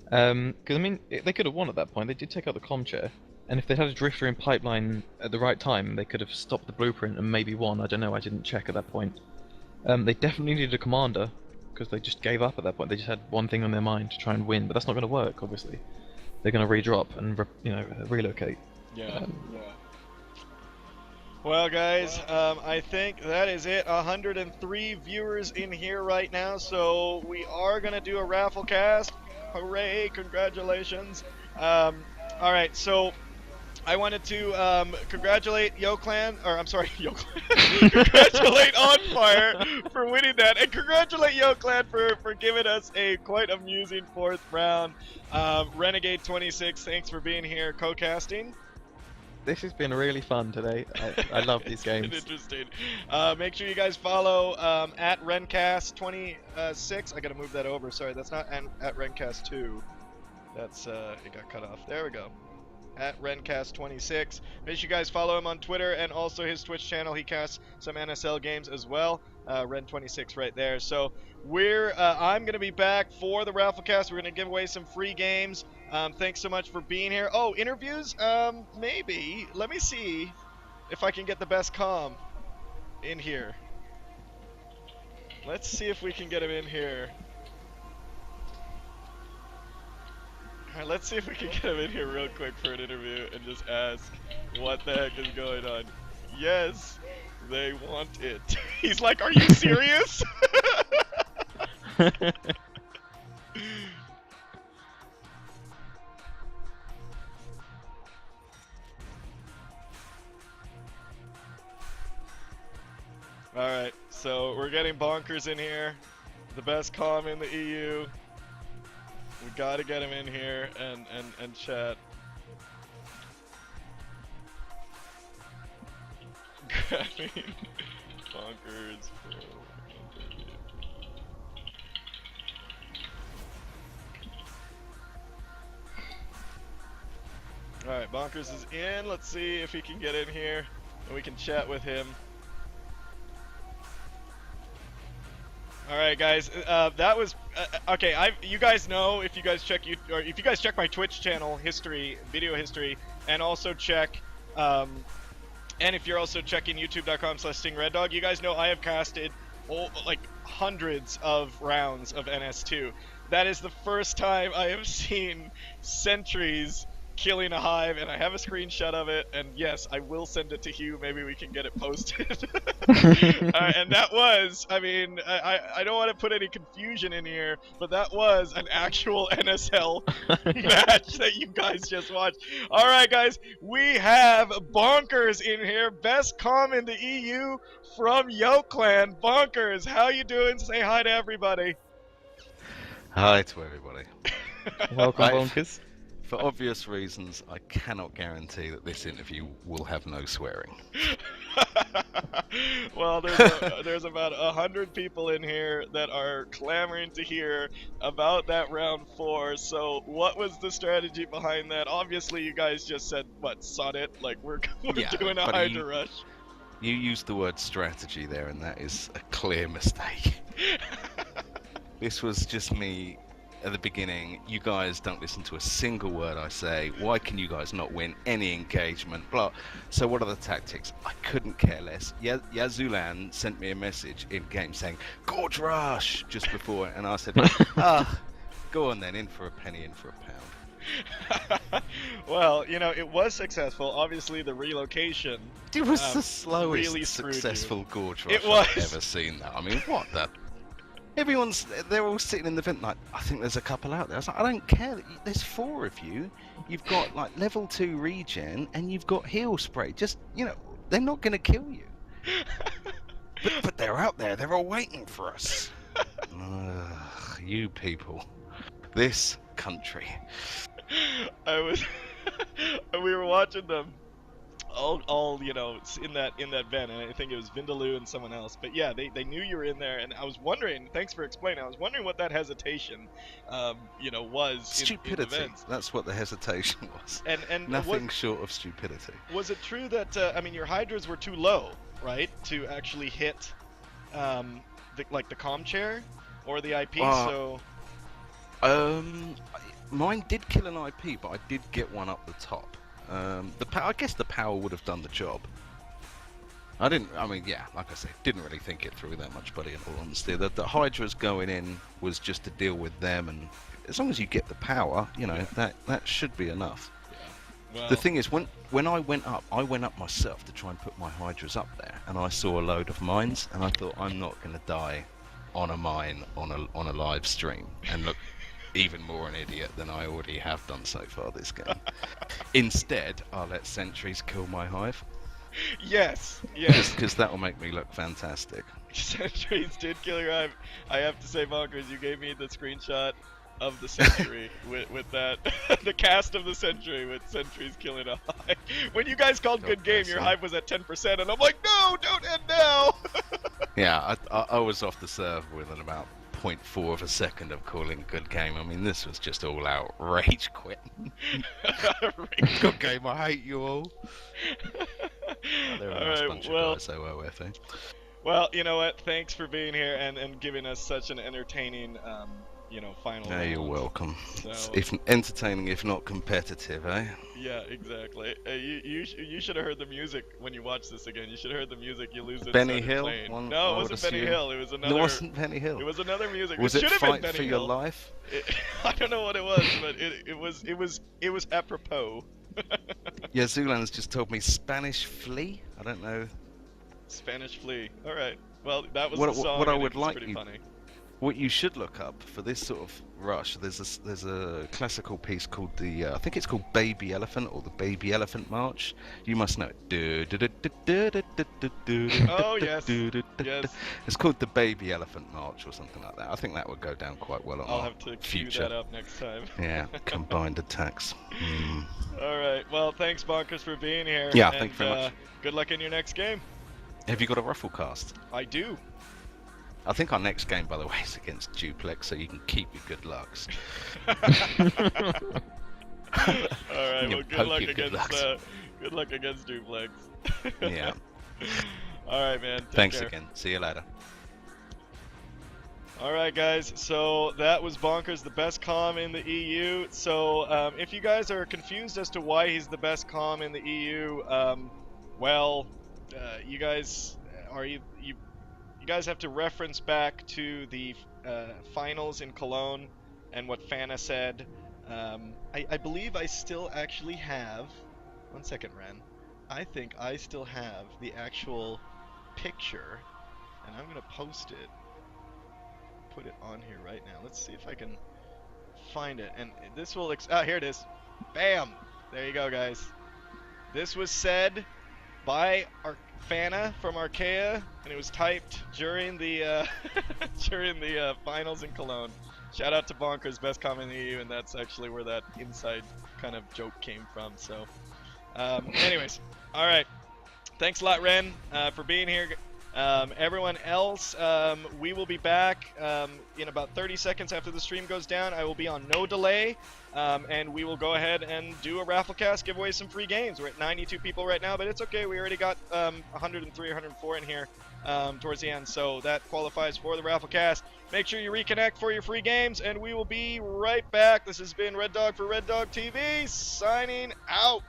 B: Because I mean, they could have won at that point. They did take out the comm chair, and if they had a drifter in pipeline at the right time, they could have stopped the blueprint and maybe won. I don't know. I didn't check at that point. They definitely needed a commander because they just gave up at that point. They just had one thing on their mind to try and win, but that's not going to work. Obviously, they're going to redrop and relocate.
A: Yeah. Well, guys, I think that is it. 103 viewers in here right now, so we are going to do a raffle cast. Hooray, congratulations. Alright, so I wanted to congratulate YoClan, or I'm sorry, YoClan. Congratulate onFire for winning that, and congratulate YoClan for giving us a quite amusing 4th round. Renegade26, thanks for being here, co-casting.
B: This has been really fun today. I love these
A: It's been
B: games.
A: interesting. Make sure you guys follow at Rencast26. I gotta move that over. Sorry, that's not at Rencast2. That's it got cut off. There we go. At Rencast26. Make sure you guys follow him on Twitter and also his Twitch channel. He casts some NSL games as well. Ren26 right there. So I'm gonna be back for the Rafflecast. We're gonna give away some free games. Thanks so much for being here. Oh, interviews? Maybe. Let me see if I can get the best comm in here. Let's see if we can get him in here. Alright, let's see if we can get him in here real quick for an interview and just ask what the heck is going on. Yes, they want it. He's like, are you serious? Alright, so we're getting Bonkers in here. The best comm in the EU. We gotta get him in here and chat. Grabbing Bonkers for interview. Alright, Bonkers is in. Let's see if he can get in here and we can chat with him. Alright guys, that was okay. You guys know, if you guys check my Twitch channel history, video history, and also check and if you're also checking youtube.com/StingRedDog, you guys know I have casted like hundreds of rounds of NS2. That is the first time I have seen sentries killing a hive, and I have a screenshot of it, and yes, I will send it to Hugh. Maybe we can get it posted. And that was, I mean, I don't want to put any confusion in here, but that was an actual NSL match that you guys just watched. Alright guys, we have Bonkers in here, best comm in the EU from YoClan. Bonkers, how you doing? Say hi to everybody.
D: Hi to everybody.
B: Welcome,
D: Right.
B: Bonkers.
D: For obvious reasons, I cannot guarantee that this interview will have no swearing.
A: Well, there's about 100 people in here that are clamoring to hear about that round 4. So, what was the strategy behind that? Obviously, you guys just said, "What, sod it? Like we're
D: Yeah,
A: doing a
D: but
A: Hydra rush."
D: You used the word strategy there, and that is a clear mistake. This was just me at the beginning. You guys don't listen to a single word I say. Why can you guys not win any engagement? Blah. So what are the tactics? I couldn't care less. Yazulan sent me a message in game saying "Gorge Rush" just before, and I said, go on then, in for a penny, in for a pound.
A: Well, you know, it was successful. Obviously, the relocation.
D: It was the slowest
A: really screwed you.
D: successful Gorge Rush
A: It was.
D: I've ever seen. That. I mean, what the? They're all sitting in the vent like, I think there's a couple out there. I was like, I don't care. There's 4 of you. You've got like level 2 regen and you've got heal spray. Just, you know, they're not going to kill you. but they're out there. They're all waiting for us. Ugh, you people. This country.
A: We were watching them all you know, in that vent, and I think it was Vindaloo and someone else. But yeah, they knew you were in there, and I was wondering. Thanks for explaining. I was wondering what that hesitation, you know, was.
D: Stupidity.
A: In the vents.
D: That's what the hesitation was.
A: And
D: nothing short of stupidity.
A: Was it true that I mean, your hydras were too low, right, to actually hit the comm chair or the IP? So
D: mine did kill an IP, but I did get one up the top. I guess the power would have done the job. I mean, yeah, like I said, didn't really think it through that much, buddy, in all honesty. The Hydra's going in was just to deal with them, and as long as you get the power, you know, that should be enough. Yeah. Well, the thing is, when I went up myself to try and put my Hydras up there, and I saw a load of mines, and I thought, I'm not going to die on a mine on a live stream, and look even more an idiot than I already have done so far this game. Instead, I'll let sentries kill my hive.
A: Yes.
D: Because that will make me look fantastic.
A: Sentries did kill your hive. I have to say, Bonkers, you gave me the screenshot of the century with that. The cast of the century with Sentries killing a high. When you guys called
D: God
A: good game,
D: bless
A: your
D: you.
A: hype was at 10%, and I'm like, no, don't end now.
D: Yeah, I was off the serve within about 0.4 of a second of calling good game. I mean, this was just all out rage quit. Good game, I hate you all. They're a nice bunch of guys, so OFA.
A: Well, you know what? Thanks for being here and giving us such an entertaining, final
D: Yeah, you're
A: round.
D: welcome.
A: So-
D: It's if entertaining, if not competitive, eh?
A: Yeah, exactly. You should have heard the music when you watch this again. You should have heard the music. You lose it.
D: Benny
A: started
D: Hill?
A: playing.
D: One-
A: No,
D: I
A: it
D: would
A: wasn't Benny
D: assume.
A: Hill. It was another.
D: It wasn't Benny Hill.
A: It was another music.
D: Was
A: it
D: it
A: should have been
D: Fight
A: Benny
D: for
A: Hill.
D: Your Life?
A: I don't know what it was, but it was apropos.
D: Yeah, Zulan's just told me Spanish Flea. I don't know.
A: Spanish Flea. All right. Well, that was
D: What-
A: the song.
D: what I
A: and it
D: would
A: was
D: like
A: pretty
D: you-
A: funny.
D: What you should look up for this sort of rush, there's a classical piece called the I think it's called Baby Elephant or the Baby Elephant March. You must know it.
A: Oh, yes. Yes.
D: It's called the Baby Elephant March or something like that. I think that would go down quite well on
A: I'll
D: our
A: have to cue
D: future.
A: that up next time.
D: Yeah, combined attacks. Mm.
A: All right. Well, thanks, Bonkers, for being here.
D: Yeah,
A: and,
D: thank you very much.
A: Good luck in your next game.
D: Have you got a ruffle cast?
A: I do.
D: I think our next game, by the way, is against Duplex, so you can keep your good lucks.
A: All right.
D: You
A: Well,
D: poke
A: good
D: your good lucks.
A: luck against Duplex.
D: Yeah.
A: All right, man. Take
D: Thanks
A: care.
D: again. See you later.
A: Alright guys, so that was Bonkers, the best comm in the EU. So if you guys are confused as to why he's the best comm in the EU, you guys you guys have to reference back to the finals in Cologne and what Fana said. I believe I still actually have, one second Ren, I think I still have the actual picture, and I'm gonna post it. Put it on here right now. Let's see if I can find it. And this will here it is. Bam! There you go, guys. This was said by Fana from Archaea, and it was typed during the during the finals in Cologne. Shout out to Bonkers, best comm in the EU, and that's actually where that inside kind of joke came from. So, anyways, all right. Thanks a lot, Ren, for being here. Everyone else, we will be back in about 30 seconds after the stream goes down. I will be on no delay, and we will go ahead and do a rafflecast, give away some free games. We're at 92 people right now, but it's okay. We already got 103, 104 in here towards the end, so that qualifies for the rafflecast. Make sure you reconnect for your free games, and we will be right back. This has been Red Dog for REDDOG.TV, signing out.